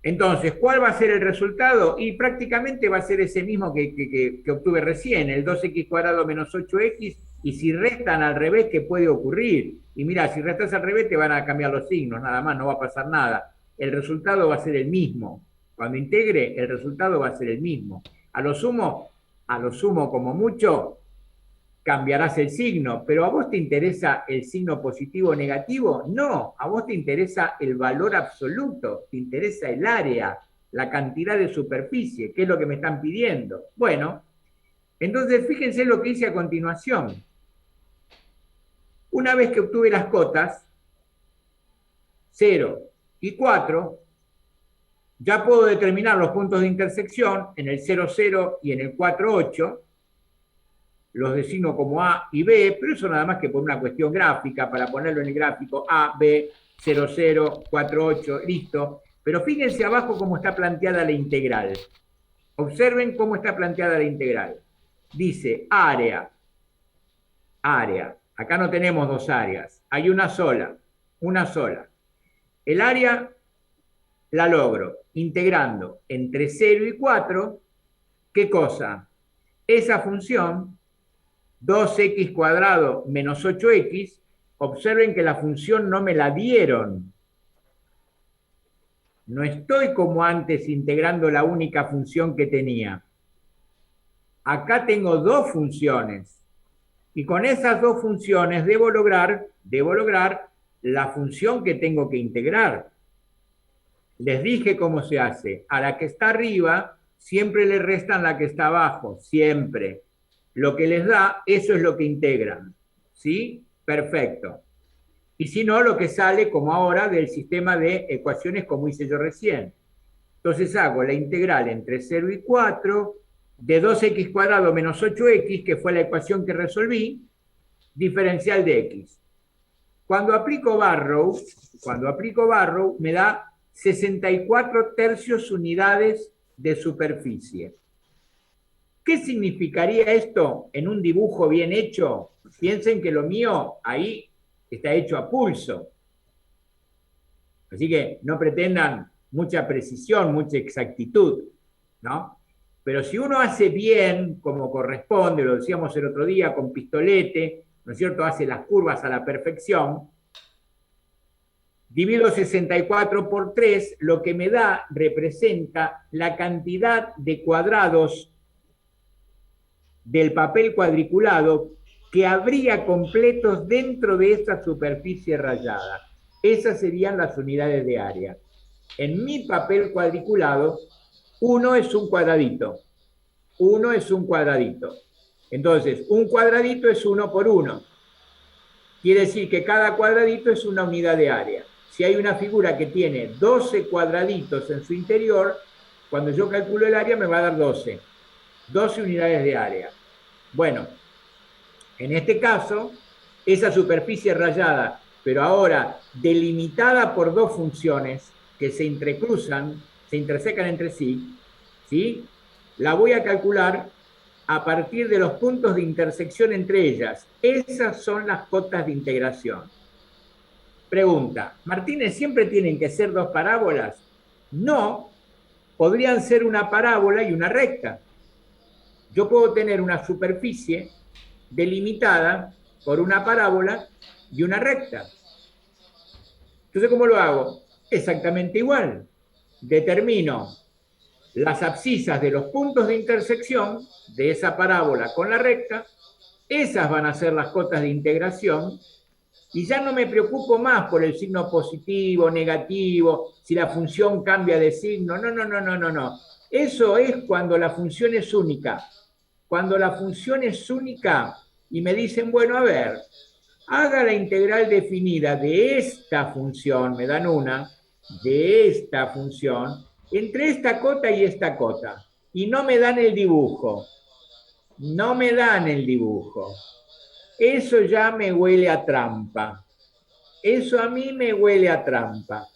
Speaker 1: Entonces, ¿cuál va a ser el resultado? Y prácticamente va a ser ese mismo que obtuve recién, el 2x cuadrado menos 8x, y si restan al revés, ¿qué puede ocurrir? Y mira, si restas al revés te van a cambiar los signos, nada más, no va a pasar nada. El resultado va a ser el mismo. Cuando integre, el resultado va a ser el mismo. A lo sumo, como mucho, cambiarás el signo, pero ¿a vos te interesa el signo positivo o negativo? No, a vos te interesa el valor absoluto, te interesa el área, la cantidad de superficie, que es lo que me están pidiendo. Bueno, entonces fíjense lo que hice a continuación. Una vez que obtuve las cotas, 0 y 4, ya puedo determinar los puntos de intersección en el 0, 0 y en el 4, 8. Los designo como A y B, pero eso nada más que por una cuestión gráfica, para ponerlo en el gráfico A, B, 0, 0, 4, 8, listo. Pero fíjense abajo cómo está planteada la integral. Observen cómo está planteada la integral. Dice área. Acá no tenemos dos áreas, hay una sola. El área la logro integrando entre 0 y 4, ¿qué cosa? Esa función, 2x cuadrado menos 8x, observen que la función no me la dieron. No estoy como antes integrando la única función que tenía. Acá tengo dos funciones. Y con esas dos funciones debo lograr la función que tengo que integrar. Les dije cómo se hace. A la que está arriba siempre le restan la que está abajo, siempre. Lo que les da, eso es lo que integran. ¿Sí? Perfecto. Y si no, lo que sale como ahora del sistema de ecuaciones como hice yo recién. Entonces hago la integral entre 0 y 4 de 2x cuadrado menos 8x, que fue la ecuación que resolví, diferencial de x. Cuando aplico Barrow, me da 64 tercios unidades de superficie. ¿Qué significaría esto en un dibujo bien hecho? Piensen que lo mío ahí está hecho a pulso. Así que no pretendan mucha precisión, mucha exactitud, ¿no? Pero si uno hace bien, como corresponde, lo decíamos el otro día, con pistolete, ¿no es cierto?, hace las curvas a la perfección, Divido 64 por 3, lo que me da representa la cantidad de cuadrados del papel cuadriculado que habría completos dentro de esta superficie rayada. Esas serían las unidades de área. En mi papel cuadriculado, 1 es un cuadradito. 1 es un cuadradito. Entonces, un cuadradito es 1 por 1. Quiere decir que cada cuadradito es una unidad de área. Si hay una figura que tiene 12 cuadraditos en su interior, cuando yo calculo el área me va a dar 12. 12 unidades de área. Bueno, en este caso, esa superficie rayada, pero ahora delimitada por dos funciones que se entrecruzan, se intersecan entre sí, ¿sí? La voy a calcular a partir de los puntos de intersección entre ellas. Esas son las cotas de integración. Pregunta, ¿Martínez, siempre tienen que ser dos parábolas? No, podrían ser una parábola y una recta. Yo puedo tener una superficie delimitada por una parábola y una recta. Entonces, ¿cómo lo hago? Exactamente igual. Determino las abscisas de los puntos de intersección de esa parábola con la recta, esas van a ser las cotas de integración, y ya no me preocupo más por el signo positivo, negativo, si la función cambia de signo. No. Eso es cuando la función es única. Cuando la función es única y me dicen, bueno, a ver, haga la integral definida de esta función, me dan una, de esta función, entre esta cota y esta cota. Y no me dan el dibujo. No me dan el dibujo. Eso ya me huele a trampa. Eso a mí me huele a trampa.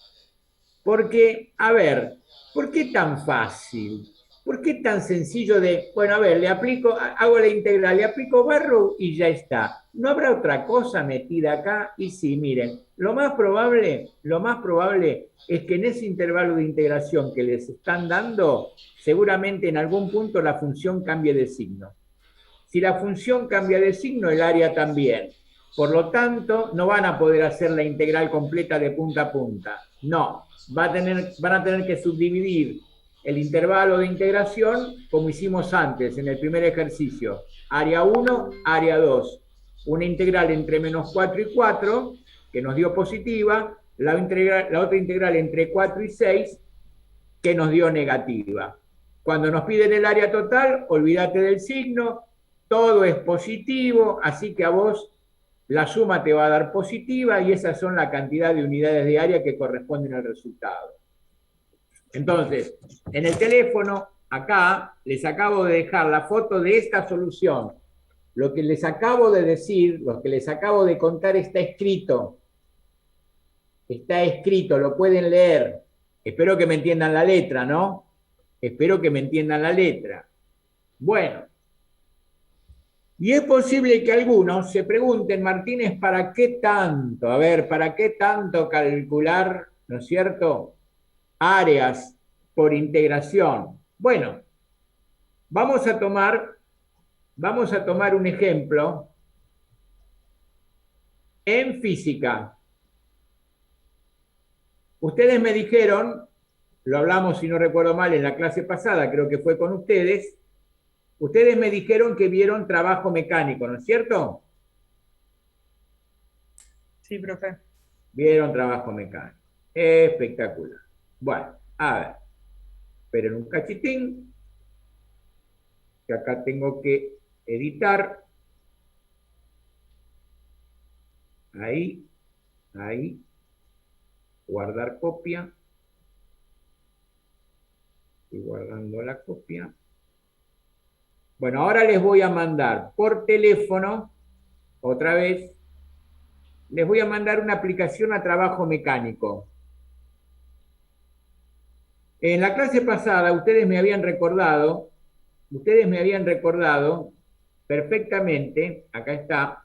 Speaker 1: Porque, a ver, ¿por qué tan fácil? ¿Por qué tan sencillo de, bueno, a ver, le aplico, hago la integral, le aplico Barrow y ya está? ¿No habrá otra cosa metida acá? Y sí, miren, lo más probable es que en ese intervalo de integración que les están dando, seguramente en algún punto la función cambie de signo. Si la función cambia de signo, el área también. Por lo tanto, no van a poder hacer la integral completa de punta a punta. No, van a tener que subdividir el intervalo de integración como hicimos antes en el primer ejercicio. Área 1, área 2. Una integral entre menos 4 y 4, que nos dio positiva, la otra integral entre 4 y 6, que nos dio negativa. Cuando nos piden el área total, olvídate del signo, todo es positivo, así que a vos la suma te va a dar positiva y esas son la cantidad de unidades de área que corresponden al resultado. Entonces, en el teléfono, acá, les acabo de dejar la foto de esta solución. Lo que les acabo de decir, lo que les acabo de contar está escrito. Está escrito, lo pueden leer. Espero que me entiendan la letra, ¿no? Espero que me entiendan la letra. Bueno. Y es posible que algunos se pregunten, Martínez, ¿para qué tanto? A ver, ¿para qué tanto calcular, ¿no es cierto?, áreas por integración? Bueno, vamos a tomar un ejemplo en física. Ustedes me dijeron, lo hablamos si no recuerdo mal en la clase pasada, creo que fue con ustedes, ustedes me dijeron que vieron trabajo mecánico, ¿no es cierto?
Speaker 4: Sí, profe.
Speaker 1: Vieron trabajo mecánico. Espectacular. Bueno, a ver. Esperen un cachitín. Que acá tengo que editar. Ahí. Ahí. Guardar copia. Estoy guardando la copia. Bueno, ahora les voy a mandar por teléfono, otra vez, les voy a mandar una aplicación a trabajo mecánico. En la clase pasada ustedes me habían recordado perfectamente, acá está,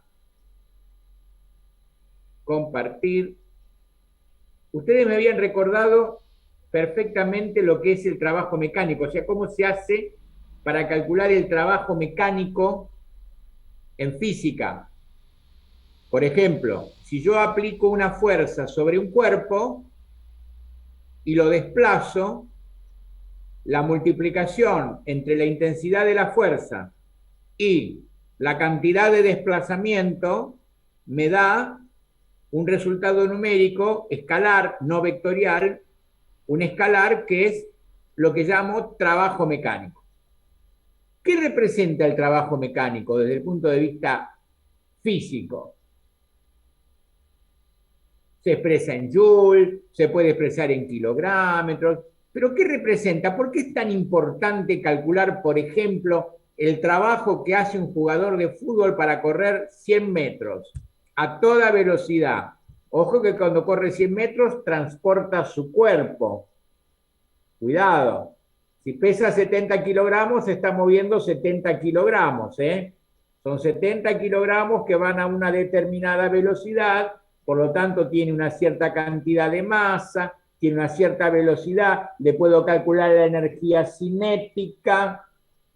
Speaker 1: compartir. Ustedes me habían recordado perfectamente lo que es el trabajo mecánico, o sea, cómo se hace para calcular el trabajo mecánico en física. Por ejemplo, si yo aplico una fuerza sobre un cuerpo y lo desplazo, la multiplicación entre la intensidad de la fuerza y la cantidad de desplazamiento me da un resultado numérico escalar, no vectorial, un escalar que es lo que llamo trabajo mecánico. ¿Qué representa el trabajo mecánico desde el punto de vista físico? Se expresa en joule, se puede expresar en kilogramos, pero ¿qué representa? ¿Por qué es tan importante calcular, por ejemplo, el trabajo que hace un jugador de fútbol para correr 100 metros a toda velocidad? Ojo que cuando corre 100 metros transporta su cuerpo. Cuidado. Si pesa 70 kilogramos, se está moviendo 70 kilogramos. Son 70 kilogramos que van a una determinada velocidad, por lo tanto tiene una cierta cantidad de masa, tiene una cierta velocidad, le puedo calcular la energía cinética,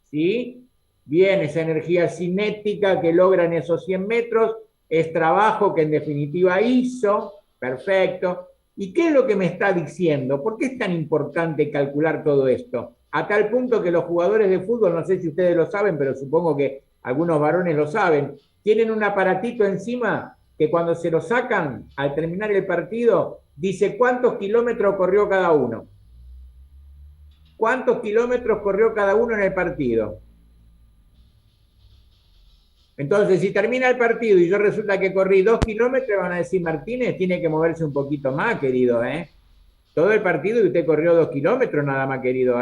Speaker 1: ¿sí? Bien, esa energía cinética que logran esos 100 metros es trabajo que en definitiva hizo, perfecto. ¿Y qué es lo que me está diciendo? ¿Por qué es tan importante calcular todo esto? A tal punto que los jugadores de fútbol, no sé si ustedes lo saben, pero supongo que algunos varones lo saben, tienen un aparatito encima que cuando se lo sacan al terminar el partido, dice cuántos kilómetros corrió cada uno. ¿Cuántos kilómetros corrió cada uno en el partido? Entonces, si termina el partido y yo resulta que corrí 2 kilómetros, van a decir, Martínez tiene que moverse un poquito más, querido, Todo el partido y usted corrió 2 kilómetros nada más, querido,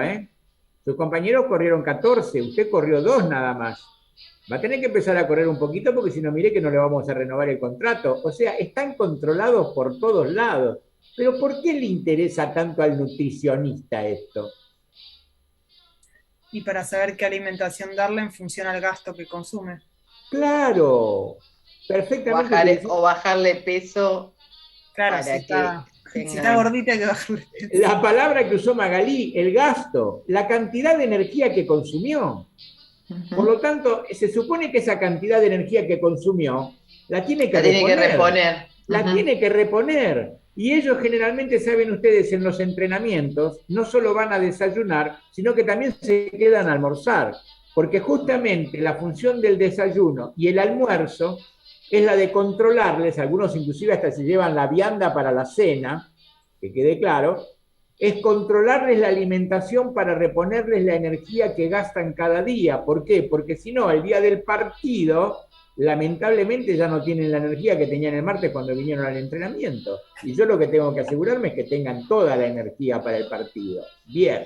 Speaker 1: Sus compañeros corrieron 14, usted corrió 2 nada más. Va a tener que empezar a correr un poquito porque si no, mire que no le vamos a renovar el contrato. O sea, están controlados por todos lados. Pero ¿por qué le interesa tanto al nutricionista esto?
Speaker 4: Y para saber qué alimentación darle en función al gasto que consume.
Speaker 1: Claro, perfectamente.
Speaker 2: O bajarle peso.
Speaker 4: Claro,
Speaker 2: para
Speaker 4: si está gordita hay que bajarle peso.
Speaker 1: La palabra que usó Magalí, el gasto, la cantidad de energía que consumió. Por lo tanto, se supone que esa cantidad de energía que consumió la tiene que reponer. La tiene que reponer. Y ellos generalmente, saben ustedes, en los entrenamientos, no solo van a desayunar, sino que también se quedan a almorzar. Porque justamente la función del desayuno y el almuerzo es la de controlarles, algunos inclusive hasta se llevan la vianda para la cena, que quede claro, es controlarles la alimentación para reponerles la energía que gastan cada día. ¿Por qué? Porque si no, el día del partido, lamentablemente ya no tienen la energía que tenían el martes cuando vinieron al entrenamiento. Y yo lo que tengo que asegurarme es que tengan toda la energía para el partido. Bien.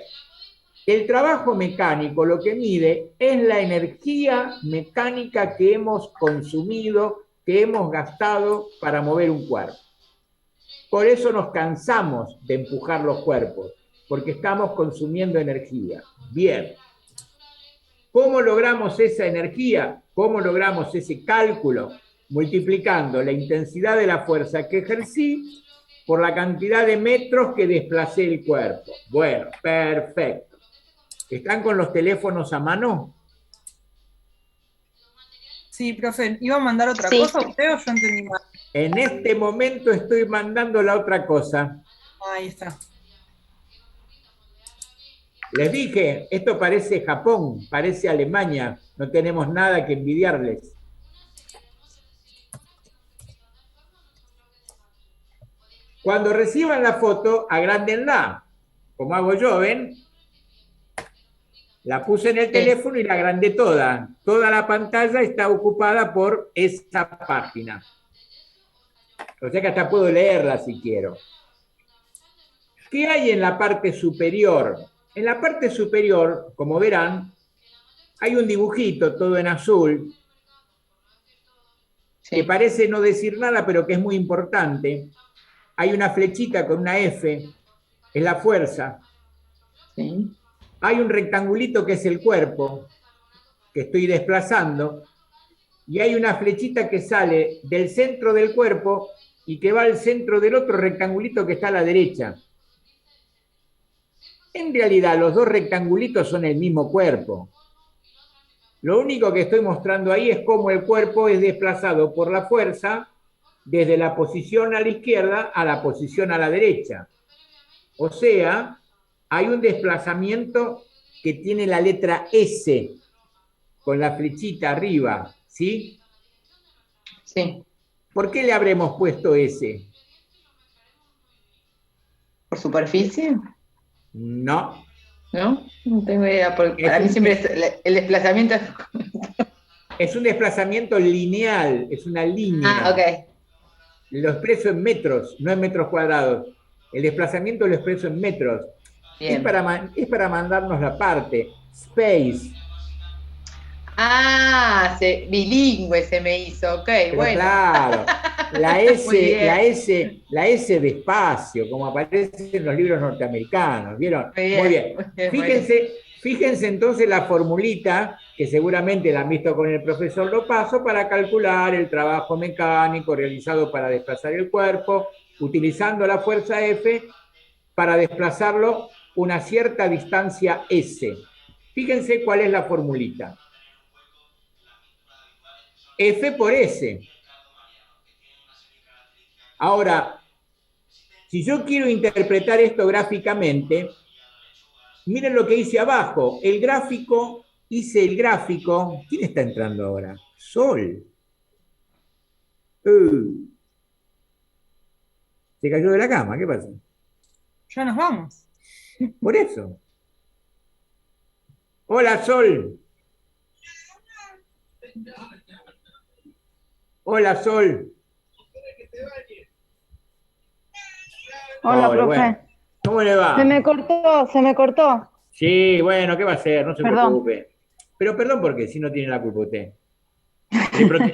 Speaker 1: El trabajo mecánico lo que mide es la energía mecánica que hemos consumido, que hemos gastado para mover un cuerpo. Por eso nos cansamos de empujar los cuerpos, porque estamos consumiendo energía. Bien. ¿Cómo logramos esa energía? ¿Cómo logramos ese cálculo? Multiplicando la intensidad de la fuerza que ejercí por la cantidad de metros que desplacé el cuerpo. Bueno, perfecto. ¿Están con los teléfonos a mano?
Speaker 4: Sí, profe, ¿iba a mandar otra cosa usted o yo entendí mal?
Speaker 1: En este momento estoy mandando la otra cosa.
Speaker 4: Ahí está.
Speaker 1: Les dije, esto parece Japón, parece Alemania, no tenemos nada que envidiarles. Cuando reciban la foto, agrándenla, como hago yo, ¿ven? La puse en el teléfono y la agrandé toda. Toda la pantalla está ocupada por esa página. O sea que hasta puedo leerla si quiero. ¿Qué hay en la parte superior? En la parte superior, como verán, hay un dibujito todo en azul, que parece no decir nada, pero que es muy importante. Hay una flechita con una F, es la fuerza.
Speaker 2: Sí.
Speaker 1: Hay un rectangulito que es el cuerpo, que estoy desplazando, y hay una flechita que sale del centro del cuerpo y que va al centro del otro rectangulito que está a la derecha. En realidad, los dos rectangulitos son el mismo cuerpo. Lo único que estoy mostrando ahí es cómo el cuerpo es desplazado por la fuerza desde la posición a la izquierda a la posición a la derecha. O sea, hay un desplazamiento que tiene la letra S con la flechita arriba, ¿sí?
Speaker 2: Sí.
Speaker 1: ¿Por qué le habremos puesto S?
Speaker 2: ¿Por superficie?
Speaker 1: No.
Speaker 2: ¿No? No tengo idea, porque
Speaker 1: Es
Speaker 2: para mí
Speaker 1: un-
Speaker 2: siempre el desplazamiento es...
Speaker 1: Es un desplazamiento lineal, es una línea.
Speaker 2: Ah, ok.
Speaker 1: Lo expreso en metros, no en metros cuadrados. El desplazamiento lo expreso en metros. Es
Speaker 2: Bien.
Speaker 1: es para mandarnos la parte. Space.
Speaker 2: Ah, bilingüe se me hizo, ok,
Speaker 1: Pero
Speaker 2: bueno.
Speaker 1: claro,
Speaker 2: Muy bien.
Speaker 1: La S de espacio, como aparece en los libros norteamericanos, ¿vieron?
Speaker 2: Muy bien,
Speaker 1: Muy bien.
Speaker 2: muy bien, muy bien.
Speaker 1: Fíjense entonces la formulita, que seguramente la han visto con el profesor Lopazo, para calcular el trabajo mecánico realizado para desplazar el cuerpo, utilizando la fuerza F para desplazarlo una cierta distancia S. Fíjense cuál es la formulita. F por S. Ahora, si yo quiero interpretar esto gráficamente, miren lo que hice abajo. Hice el gráfico. ¿Quién está entrando ahora? Sol. Se cayó de la cama, ¿qué pasa?
Speaker 4: Ya nos vamos.
Speaker 1: Por eso. Hola, Sol. Hola, Sol.
Speaker 7: Hola,
Speaker 1: Pobre,
Speaker 7: profe.
Speaker 1: bueno. ¿Cómo le va?
Speaker 7: Se me cortó, se me cortó.
Speaker 1: Sí, bueno, ¿qué va a hacer? No se
Speaker 7: Perdón.
Speaker 1: preocupe. Pero perdón, porque si no tiene la culpa usted.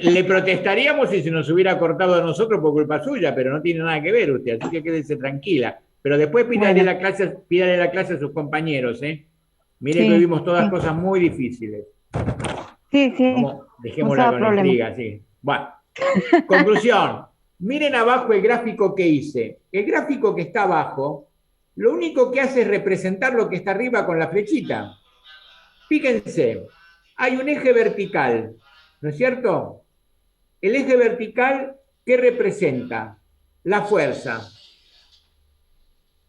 Speaker 1: Le protestaríamos si se nos hubiera cortado a nosotros por culpa suya, pero no tiene nada que ver usted, así que quédese tranquila. Pero después pídale
Speaker 7: Bueno.
Speaker 1: la clase a sus compañeros, ¿eh? Mire que
Speaker 7: Sí,
Speaker 1: vivimos todas
Speaker 7: sí.
Speaker 1: cosas muy difíciles.
Speaker 7: Sí, sí.
Speaker 1: Vamos,
Speaker 7: No
Speaker 1: dejémosla
Speaker 7: se da
Speaker 1: con la
Speaker 7: problema.
Speaker 1: intriga, sí. Bueno, conclusión. Miren abajo el gráfico que hice. El gráfico que está abajo, lo único que hace es representar lo que está arriba con la flechita. Fíjense, hay un eje vertical, ¿no es cierto? El eje vertical, ¿qué representa? La fuerza.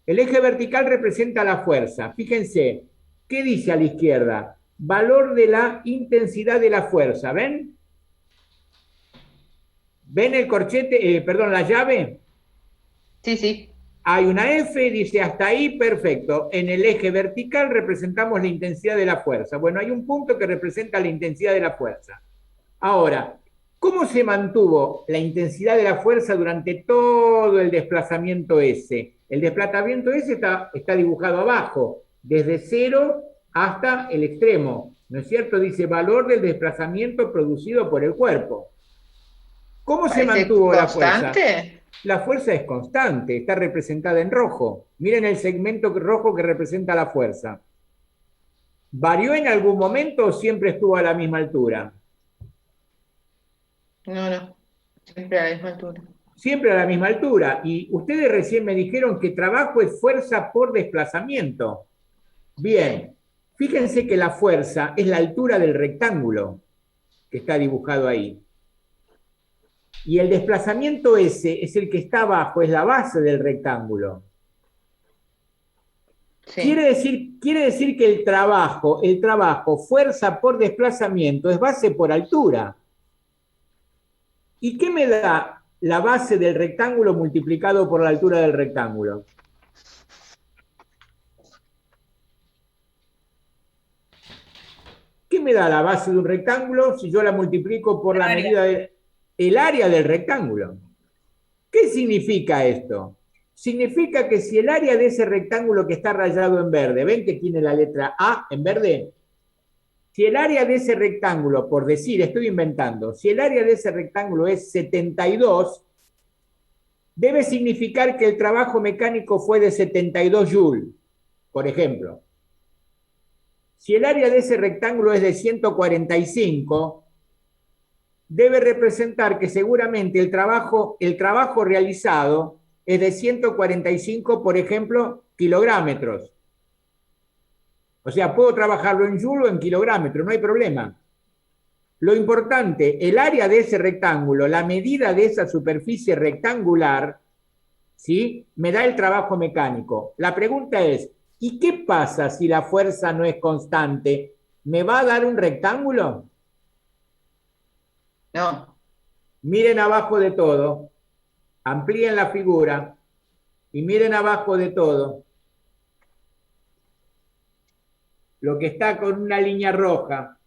Speaker 1: El eje vertical representa la fuerza. Fíjense, ¿qué dice a la izquierda? Valor de la intensidad de la fuerza, ¿ven? ¿Ven el corchete, perdón, la llave?
Speaker 2: Sí, sí.
Speaker 1: Hay una F, dice hasta ahí, perfecto. En el eje vertical representamos la intensidad de la fuerza. Bueno, hay un punto que representa la intensidad de la fuerza. Ahora, ¿cómo se mantuvo la intensidad de la fuerza durante todo el desplazamiento S? El desplazamiento S está dibujado abajo, desde 0 hasta el extremo. ¿No es cierto? Dice valor del desplazamiento producido por el cuerpo. ¿Cómo se
Speaker 2: ¿Parece
Speaker 1: mantuvo la fuerza?
Speaker 2: constante?
Speaker 1: La fuerza es constante, está representada en rojo. Miren el segmento rojo que representa la fuerza. ¿Varió en algún momento o siempre estuvo a la misma altura?
Speaker 2: No. Siempre a la misma altura.
Speaker 1: Siempre a la misma altura. Y ustedes recién me dijeron que trabajo es fuerza por desplazamiento. Bien, fíjense que la fuerza es la altura del rectángulo que está dibujado ahí. Y el desplazamiento S es el que está abajo, es la base del rectángulo.
Speaker 2: Sí.
Speaker 1: Quiere decir que el trabajo, fuerza por desplazamiento, es base por altura. ¿Y qué me da la base del rectángulo multiplicado por la altura del rectángulo? ¿Qué me da la base de un rectángulo si yo la multiplico por la medida del área del rectángulo? ¿Qué significa esto? Significa que si el área de ese rectángulo que está rayado en verde, ¿ven que tiene la letra A en verde? Si el área de ese rectángulo, por decir, estoy inventando, si el área de ese rectángulo es 72, debe significar que el trabajo mecánico fue de 72 joules, por ejemplo. Si el área de ese rectángulo es de 145, debe representar que seguramente el trabajo realizado es de 145, por ejemplo, kilográmetros. O sea, puedo trabajarlo en joule o en kilográmetros, no hay problema. Lo importante, el área de ese rectángulo, la medida de esa superficie rectangular, ¿sí?, me da el trabajo mecánico. La pregunta es, ¿y qué pasa si la fuerza no es constante? ¿Me va a dar un rectángulo?
Speaker 2: No.
Speaker 1: Miren abajo de todo, amplíen la figura y miren abajo de todo lo que está con una línea roja.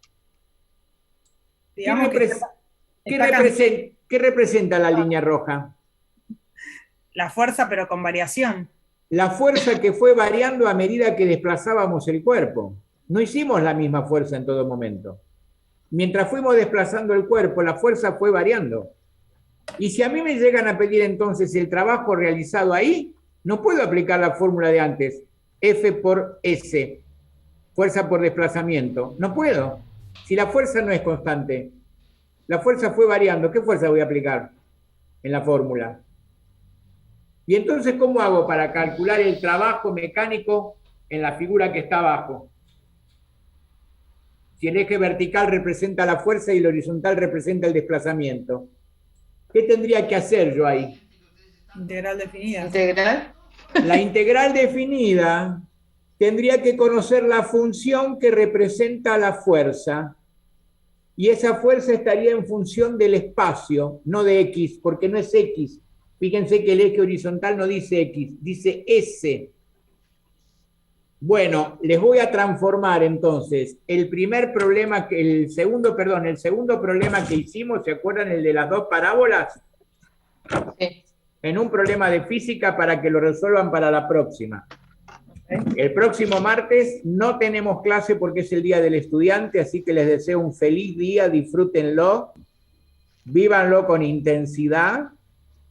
Speaker 1: ¿Qué,
Speaker 4: Digamos que
Speaker 1: ¿qué representa la línea roja?
Speaker 4: la fuerza, pero con variación.
Speaker 1: La fuerza que fue variando a medida que desplazábamos el cuerpo. No hicimos la misma fuerza en todo momento. Mientras fuimos desplazando el cuerpo, la fuerza fue variando. Y si a mí me llegan a pedir entonces el trabajo realizado ahí, no puedo aplicar la fórmula de antes, F por S, fuerza por desplazamiento. No puedo. Si la fuerza no es constante, la fuerza fue variando, ¿qué fuerza voy a aplicar en la fórmula? Y entonces, ¿cómo hago para calcular el trabajo mecánico en la figura que está abajo? Si el eje vertical representa la fuerza y el horizontal representa el desplazamiento. ¿Qué tendría que hacer yo ahí?
Speaker 4: Integral definida.
Speaker 2: ¿Integral?
Speaker 1: La integral definida tendría que conocer la función que representa la fuerza, y esa fuerza estaría en función del espacio, no de X, porque no es X. Fíjense que el eje horizontal no dice X, dice S. Bueno, les voy a transformar entonces el segundo problema que hicimos, ¿se acuerdan el de las dos parábolas?
Speaker 2: Sí.
Speaker 1: En un problema de física para que lo resuelvan para la próxima. El próximo martes no tenemos clase porque es el Día del Estudiante, así que les deseo un feliz día, disfrútenlo, vívanlo con intensidad.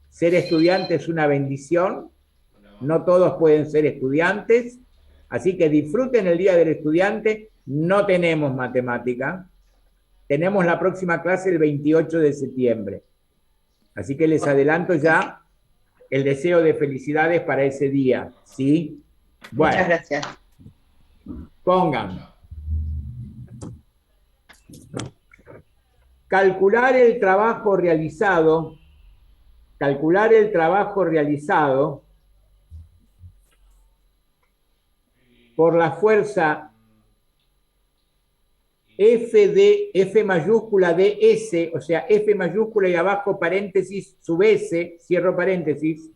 Speaker 1: Ser estudiante es una bendición, no todos pueden ser estudiantes, así que disfruten el Día del Estudiante. No tenemos matemática, tenemos la próxima clase el 28 de septiembre, así que les adelanto ya el deseo de felicidades para ese día, ¿sí? Bueno,
Speaker 2: Muchas gracias.
Speaker 1: pongan. Calcular el trabajo realizado por la fuerza F mayúscula de S, o sea, F mayúscula y abajo paréntesis sub S, cierro paréntesis.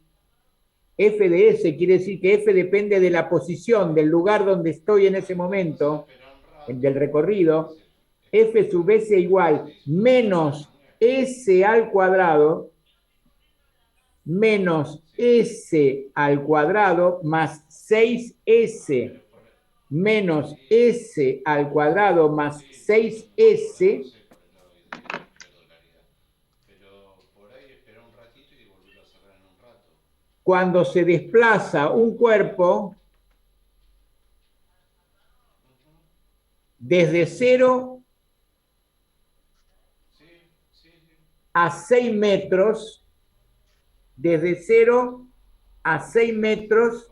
Speaker 1: F de S quiere decir que F depende de la posición, del lugar donde estoy en ese momento, del recorrido. F sub S igual menos S al cuadrado menos S al cuadrado más 6S menos S al cuadrado más 6S cuando se desplaza un cuerpo desde 0 a 6 metros, desde 0 a 6 metros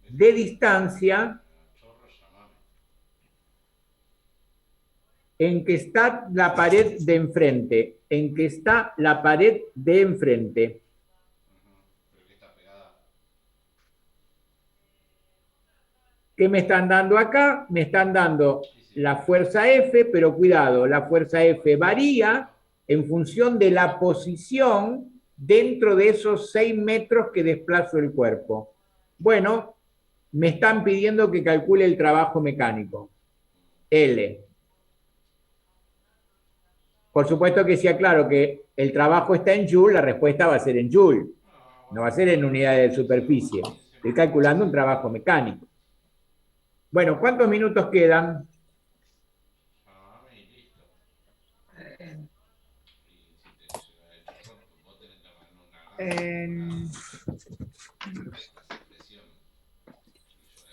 Speaker 1: de distancia en que está la pared de enfrente, ¿Qué me están dando acá? Me están dando la fuerza F, pero cuidado, la fuerza F varía en función de la posición dentro de esos 6 metros que desplazo el cuerpo. Bueno, me están pidiendo que calcule el trabajo mecánico, L. Por supuesto que si aclaro que el trabajo está en Joule, la respuesta va a ser en Joule, no va a ser en unidades de superficie. Estoy calculando un trabajo mecánico. Bueno, ¿cuántos minutos quedan?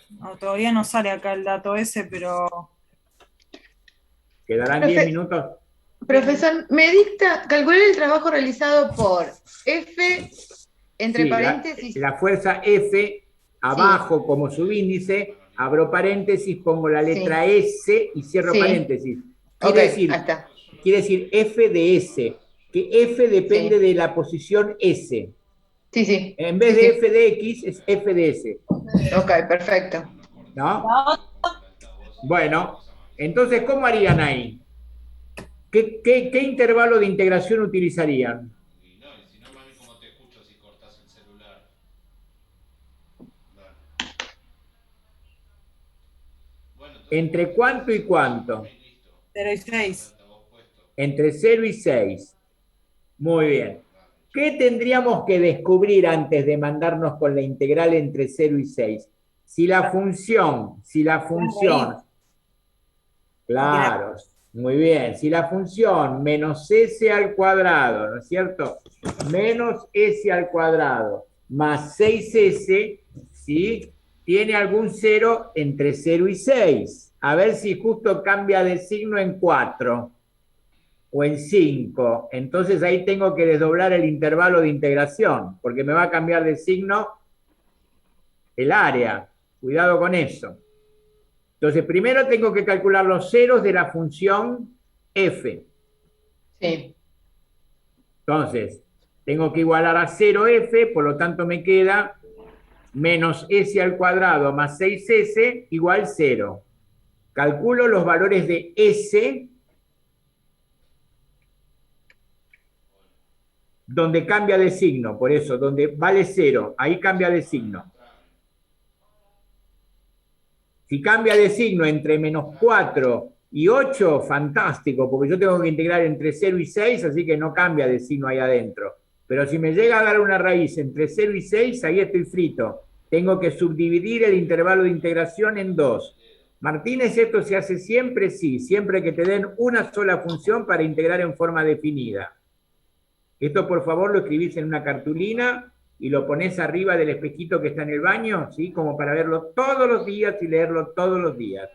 Speaker 4: No, todavía no sale acá el dato ese, pero
Speaker 1: ¿Quedarán 10 minutos?
Speaker 2: Profesor, me dicta, calcular el trabajo realizado por F, entre
Speaker 1: Sí,
Speaker 2: paréntesis.
Speaker 1: la fuerza F, abajo como subíndice, abro paréntesis, pongo la letra S y cierro
Speaker 2: Sí.
Speaker 1: paréntesis. Quiere,
Speaker 2: Ok,
Speaker 1: decir,
Speaker 2: ahí está.
Speaker 1: quiere decir f de s, que f depende
Speaker 2: Sí.
Speaker 1: de la posición s.
Speaker 2: Sí, sí.
Speaker 1: En vez
Speaker 2: Sí,
Speaker 1: de
Speaker 2: sí.
Speaker 1: f de x, es f de s.
Speaker 2: Ok, perfecto.
Speaker 1: ¿No? Bueno, entonces, ¿cómo harían ahí? ¿Qué intervalo de integración utilizarían? ¿Entre cuánto y cuánto?
Speaker 4: 0 y 6.
Speaker 1: Entre 0 y 6. Muy bien. ¿Qué tendríamos que descubrir antes de mandarnos con la integral entre 0 y 6? Si la función, claro, muy bien, si la función menos s al cuadrado, ¿no es cierto? Menos s al cuadrado más 6s, ¿sí? Tiene algún 0 entre 0 y 6. A ver si justo cambia de signo en 4 o en 5. Entonces ahí tengo que desdoblar el intervalo de integración, porque me va a cambiar de signo el área. Cuidado con eso. Entonces, primero tengo que calcular los ceros de la función f.
Speaker 2: Sí.
Speaker 1: Entonces, tengo que igualar a 0f, por lo tanto me queda menos s al cuadrado más 6s igual 0. Calculo los valores de s, donde cambia de signo, por eso, donde vale 0, ahí cambia de signo. Si cambia de signo entre menos 4 y 8, fantástico, porque yo tengo que integrar entre 0 y 6, así que no cambia de signo ahí adentro. Pero si me llega a dar una raíz entre 0 y 6, ahí estoy frito. Tengo que subdividir el intervalo de integración en 2. Martínez, ¿esto se hace siempre? Sí, siempre que te den una sola función para integrar en forma definida. Esto, por favor, lo escribís en una cartulina y lo pones arriba del espejito que está en el baño, ¿sí? Como para verlo todos los días y leerlo todos los días.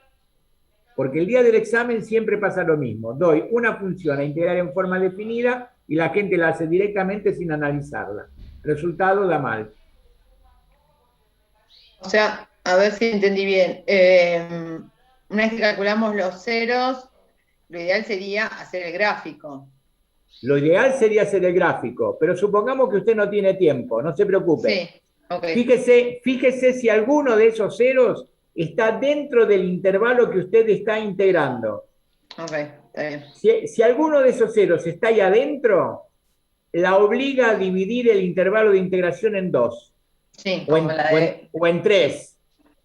Speaker 1: Porque el día del examen siempre pasa lo mismo. Doy una función a integrar en forma definida y la gente la hace directamente sin analizarla. Resultado da mal.
Speaker 2: O sea, a ver si entendí bien. Una vez que calculamos los ceros, lo ideal sería hacer el gráfico.
Speaker 1: Lo ideal sería hacer el gráfico, pero supongamos que usted no tiene tiempo, no se preocupe.
Speaker 2: Sí, ok.
Speaker 1: Fíjese si alguno de esos ceros está dentro del intervalo que usted está integrando.
Speaker 2: Ok, está bien.
Speaker 1: Si alguno de esos ceros está ahí adentro, la obliga a dividir el intervalo de integración en 2.
Speaker 2: Sí,
Speaker 1: O
Speaker 2: como la de.
Speaker 1: o en 3,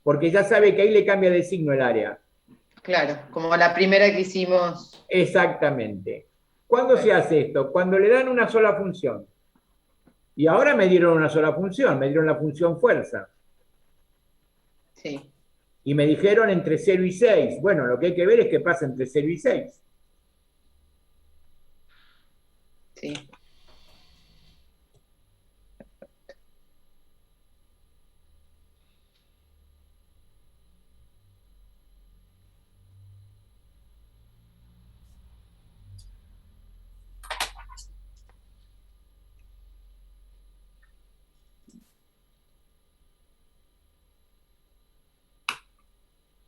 Speaker 1: porque ya sabe que ahí le cambia de signo el área.
Speaker 2: Claro, como la primera que hicimos.
Speaker 1: Exactamente. ¿Cuándo se hace esto? Cuando le dan una sola función. Y ahora me dieron una sola función, me dieron la función fuerza.
Speaker 2: Sí,
Speaker 1: Y me dijeron entre 0 y 6. Bueno, lo que hay que ver es qué pasa entre 0 y 6.
Speaker 2: sí.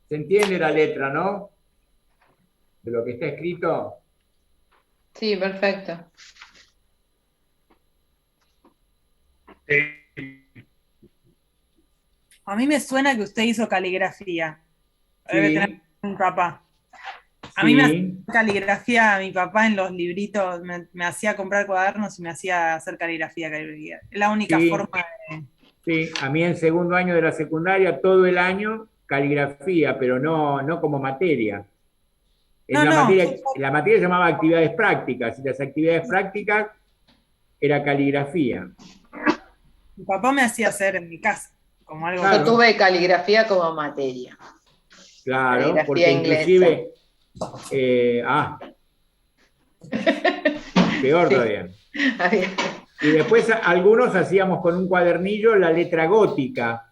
Speaker 1: ¿Se entiende la letra, no? De lo que está escrito.
Speaker 2: Sí, perfecto.
Speaker 4: A mí me suena que usted hizo caligrafía. Debe tener
Speaker 1: Sí,
Speaker 4: un papá. A mí me hacía
Speaker 1: sí,
Speaker 4: caligrafía, mi papá en los libritos me hacía comprar cuadernos y me hacía hacer caligrafía. Es la única
Speaker 1: sí,
Speaker 4: forma de...
Speaker 1: sí. A mí en segundo año de la secundaria, todo el año, caligrafía, pero no como materia.
Speaker 4: No, no,
Speaker 1: La materia se llamaba actividades prácticas, y las actividades prácticas era caligrafía.
Speaker 4: mi papá me hacía hacer en mi casa, como algo...
Speaker 1: Claro.
Speaker 2: Yo tuve caligrafía como materia.
Speaker 1: Claro,
Speaker 2: Caligrafía
Speaker 1: porque
Speaker 2: inglesa.
Speaker 1: inclusive, peor
Speaker 2: Sí.
Speaker 1: todavía. Y después algunos hacíamos con un cuadernillo la letra gótica,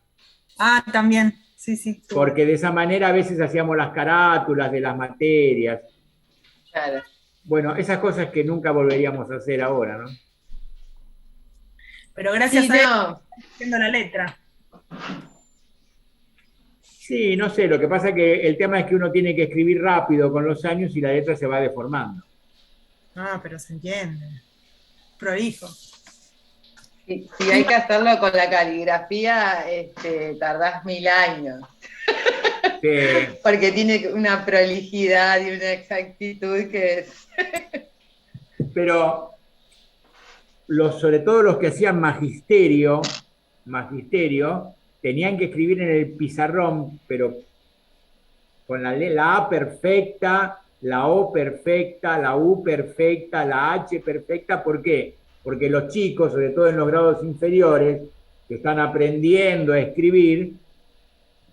Speaker 4: Ah, también, sí, sí.
Speaker 1: porque de esa manera a veces hacíamos las carátulas de las materias.
Speaker 2: Claro.
Speaker 1: Bueno, esas cosas que nunca volveríamos a hacer ahora, ¿no?
Speaker 4: Pero gracias
Speaker 2: Sí,
Speaker 4: a él,
Speaker 2: no.
Speaker 4: haciendo la letra.
Speaker 1: Sí, no sé, lo que pasa es que el tema es que uno tiene que escribir rápido con los años y la letra se va deformando.
Speaker 4: Ah, pero se entiende. Prolijo.
Speaker 2: Si hay que hacerlo con la caligrafía, tardás 1000 años.
Speaker 1: Sí.
Speaker 2: Porque tiene una prolijidad y una exactitud que es.
Speaker 1: Pero sobre todo los que hacían magisterio, tenían que escribir en el pizarrón, pero con la A perfecta, la O perfecta, la U perfecta, la H perfecta. ¿Por qué? Porque los chicos, sobre todo en los grados inferiores, que están aprendiendo a escribir,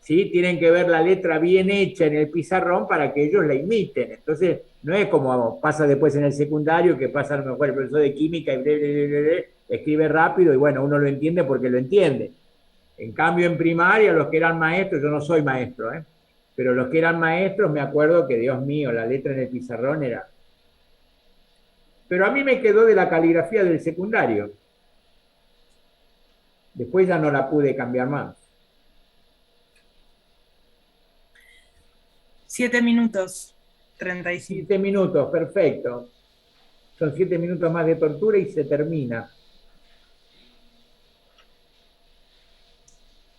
Speaker 1: ¿sí? Tienen que ver la letra bien hecha en el pizarrón para que ellos la imiten. Entonces, no es como pasa después en el secundario, que pasa a lo mejor el profesor de química y escribe rápido y bueno, uno lo entiende porque lo entiende. En cambio, en primaria, los que eran maestros, yo no soy maestro, pero los que eran maestros, me acuerdo que, Dios mío, la letra en el pizarrón era... Pero a mí me quedó de la caligrafía del secundario. Después ya no la pude cambiar más.
Speaker 4: 7 minutos, 35.
Speaker 1: 7 minutos, perfecto. Son 7 minutos más de tortura y se termina.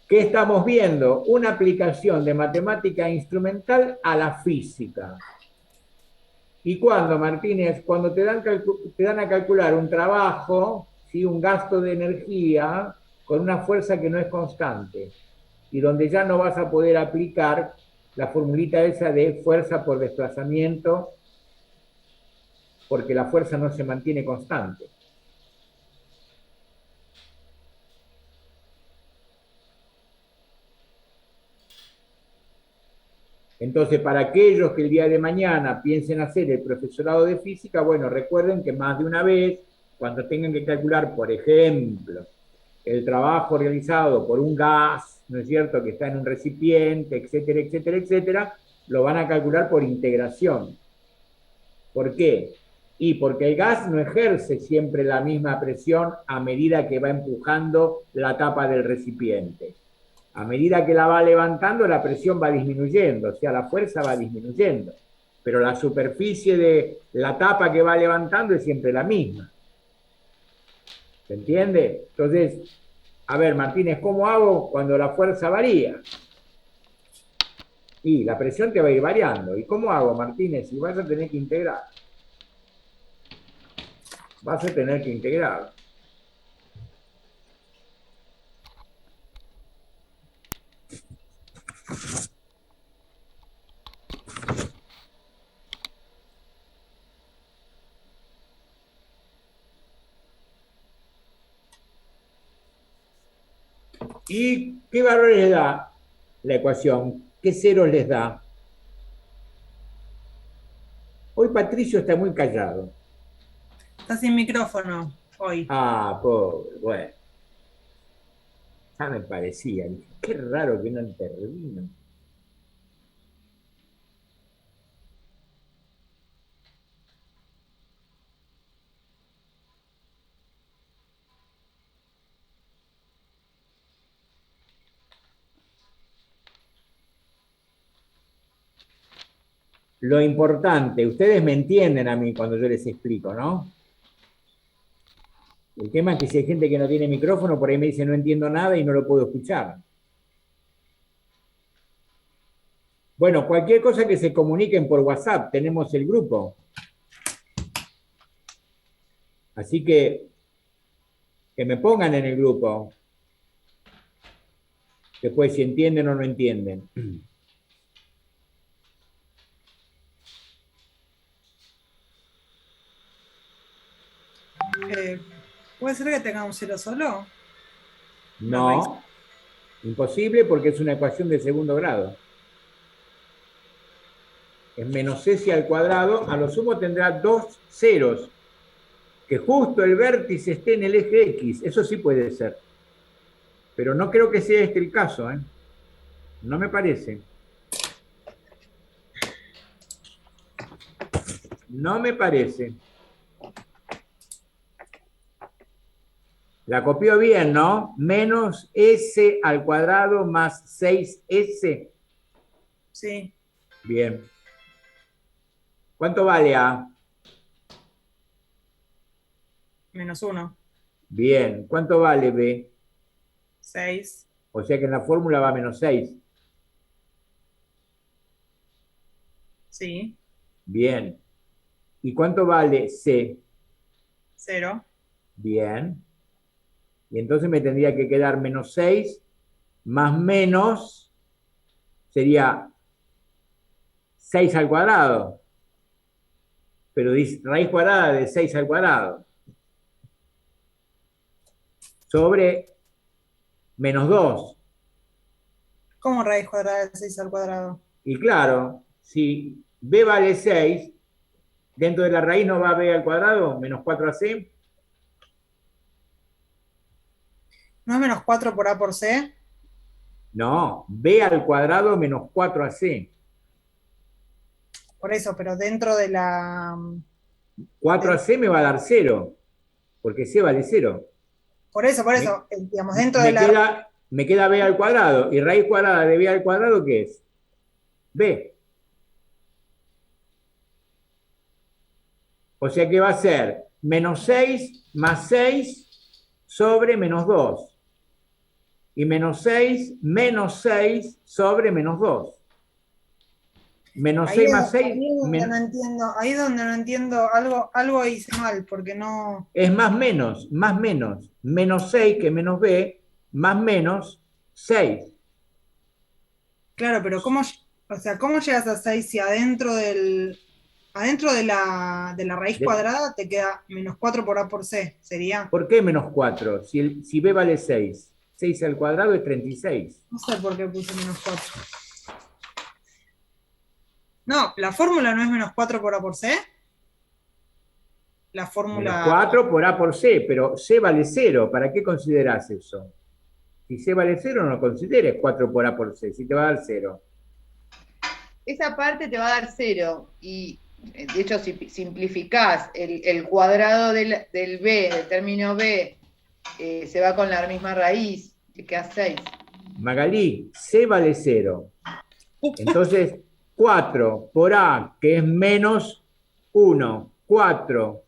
Speaker 1: ¿Qué estamos viendo? Una aplicación de matemática instrumental a la física. ¿Y cuándo, Martínez? Cuando te dan a calcular un trabajo, ¿sí? Un gasto de energía con una fuerza que no es constante y donde ya no vas a poder aplicar la formulita esa de fuerza por desplazamiento, porque la fuerza no se mantiene constante. Entonces, para aquellos que el día de mañana piensen hacer el profesorado de física, bueno, recuerden que más de una vez, cuando tengan que calcular, por ejemplo, el trabajo realizado por un gas, ¿no es cierto?, que está en un recipiente, etcétera, etcétera, etcétera, lo van a calcular por integración. ¿Por qué? Y porque el gas no ejerce siempre la misma presión a medida que va empujando la tapa del recipiente. A medida que la va levantando, la presión va disminuyendo, o sea, la fuerza va disminuyendo. Pero la superficie de la tapa que va levantando es siempre la misma. ¿Se entiende? Entonces, a ver, Martínez, ¿cómo hago cuando la fuerza varía? Y la presión te va a ir variando. ¿Y cómo hago, Martínez? Y vas a tener que integrar. Vas a tener que integrar. ¿Y qué valores les da la ecuación? ¿Qué ceros les da? Hoy Patricio está muy callado.
Speaker 4: Está sin micrófono hoy.
Speaker 1: Ah, pobre, bueno. Ya me parecía. Qué raro que no intervino. Lo importante, ustedes me entienden a mí cuando yo les explico, ¿no? El tema es que si hay gente que no tiene micrófono, por ahí me dice no entiendo nada y no lo puedo escuchar. Bueno, cualquier cosa que se comuniquen por WhatsApp, tenemos el grupo. Así que me pongan en el grupo. Después si entienden o no entienden.
Speaker 4: ¿Puede ser que tenga un cero solo?
Speaker 1: No, imposible porque es una ecuación de segundo grado. Es menos s al cuadrado, a lo sumo tendrá 2 ceros. Que justo el vértice esté en el eje X, eso sí puede ser. Pero no creo que sea este el caso, ¿eh? No me parece. No me parece. La copió bien, ¿no? Menos s al cuadrado más 6s.
Speaker 4: Sí,
Speaker 1: Bien. ¿Cuánto vale A?
Speaker 4: -1.
Speaker 1: Bien. ¿Cuánto vale B?
Speaker 4: 6.
Speaker 1: O sea que en la fórmula va -6.
Speaker 4: Sí,
Speaker 1: Bien. ¿Y cuánto vale C?
Speaker 4: 0.
Speaker 1: Bien. Y entonces me tendría que quedar -6 más menos sería 6 al cuadrado. Pero dice raíz cuadrada de 6 al cuadrado. Sobre -2.
Speaker 4: ¿Cómo raíz cuadrada de 6 al cuadrado?
Speaker 1: Y claro, si B vale 6, dentro de la raíz no va B al cuadrado, -4AC.
Speaker 4: ¿No es -4 por A por C?
Speaker 1: No, B al cuadrado -4AC.
Speaker 4: Por eso, pero dentro de la...
Speaker 1: 4AC me va a dar 0, porque C vale 0.
Speaker 4: Por eso,
Speaker 1: Me,
Speaker 4: digamos, dentro de
Speaker 1: me
Speaker 4: la...
Speaker 1: queda, me queda B al cuadrado. ¿Y raíz cuadrada de B al cuadrado qué es? B. O sea que va a ser -6 más 6 sobre -2. Y -6 menos 6 sobre -2.
Speaker 4: Ahí
Speaker 1: -6 más 6
Speaker 4: ahí es donde no entiendo, ahí es donde no entiendo, algo hice mal, porque no...
Speaker 1: es más menos, más menos. -6 que menos B, más menos 6.
Speaker 4: Claro, pero o sea, ¿cómo llegas a 6 si adentro de la raíz cuadrada te queda -4 por A por C? Sería,
Speaker 1: ¿Por qué -4? Si B vale 6. 6 al cuadrado es 36.
Speaker 4: no sé por qué puse -4. No, la fórmula no es -4 por A por C. La fórmula,
Speaker 1: -4 por A por C, pero C vale 0. ¿Para qué considerás eso? Si C vale 0, no lo consideres 4 por A por C, si te va a dar 0.
Speaker 2: Esa parte te va a dar 0. Y de hecho, si simplificás el cuadrado del B, del término B, se va con la misma raíz, te queda 6.
Speaker 1: Magalí, C vale 0. Entonces, 4 por A, que es -1. 4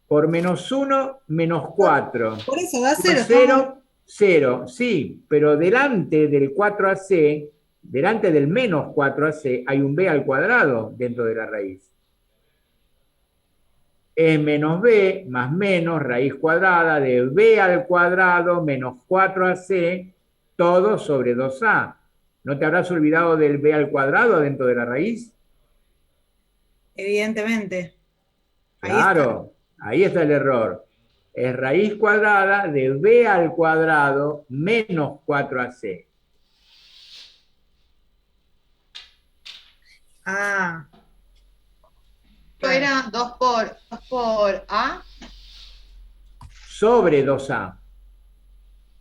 Speaker 1: por -1, -4.
Speaker 4: por eso da
Speaker 1: Por
Speaker 4: 0.
Speaker 1: 0, 0. Sí, pero delante del 4AC, delante del -4AC, hay un B al cuadrado dentro de la raíz. Es menos B más menos raíz cuadrada de B al cuadrado menos 4AC, todo sobre 2A. ¿No te habrás olvidado del B al cuadrado dentro de la raíz?
Speaker 4: Evidentemente. Ahí
Speaker 1: Claro, ahí está el error. Es raíz cuadrada de B al cuadrado menos 4AC.
Speaker 4: Ah,
Speaker 2: Esto era 2 por A
Speaker 1: Sobre 2A.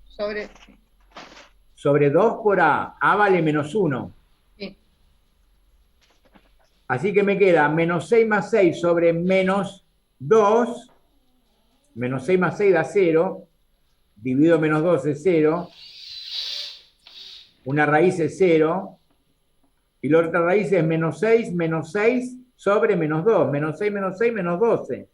Speaker 2: sobre...
Speaker 1: Sobre 2 por A. A vale -1.
Speaker 2: Sí.
Speaker 1: Así que me queda -6 más 6 sobre -2. -6 más 6 da 0. Dividido -2 es 0. Una raíz es 0. Y la otra raíz es -6 menos 6 sobre -2. -6 menos 6 menos 12.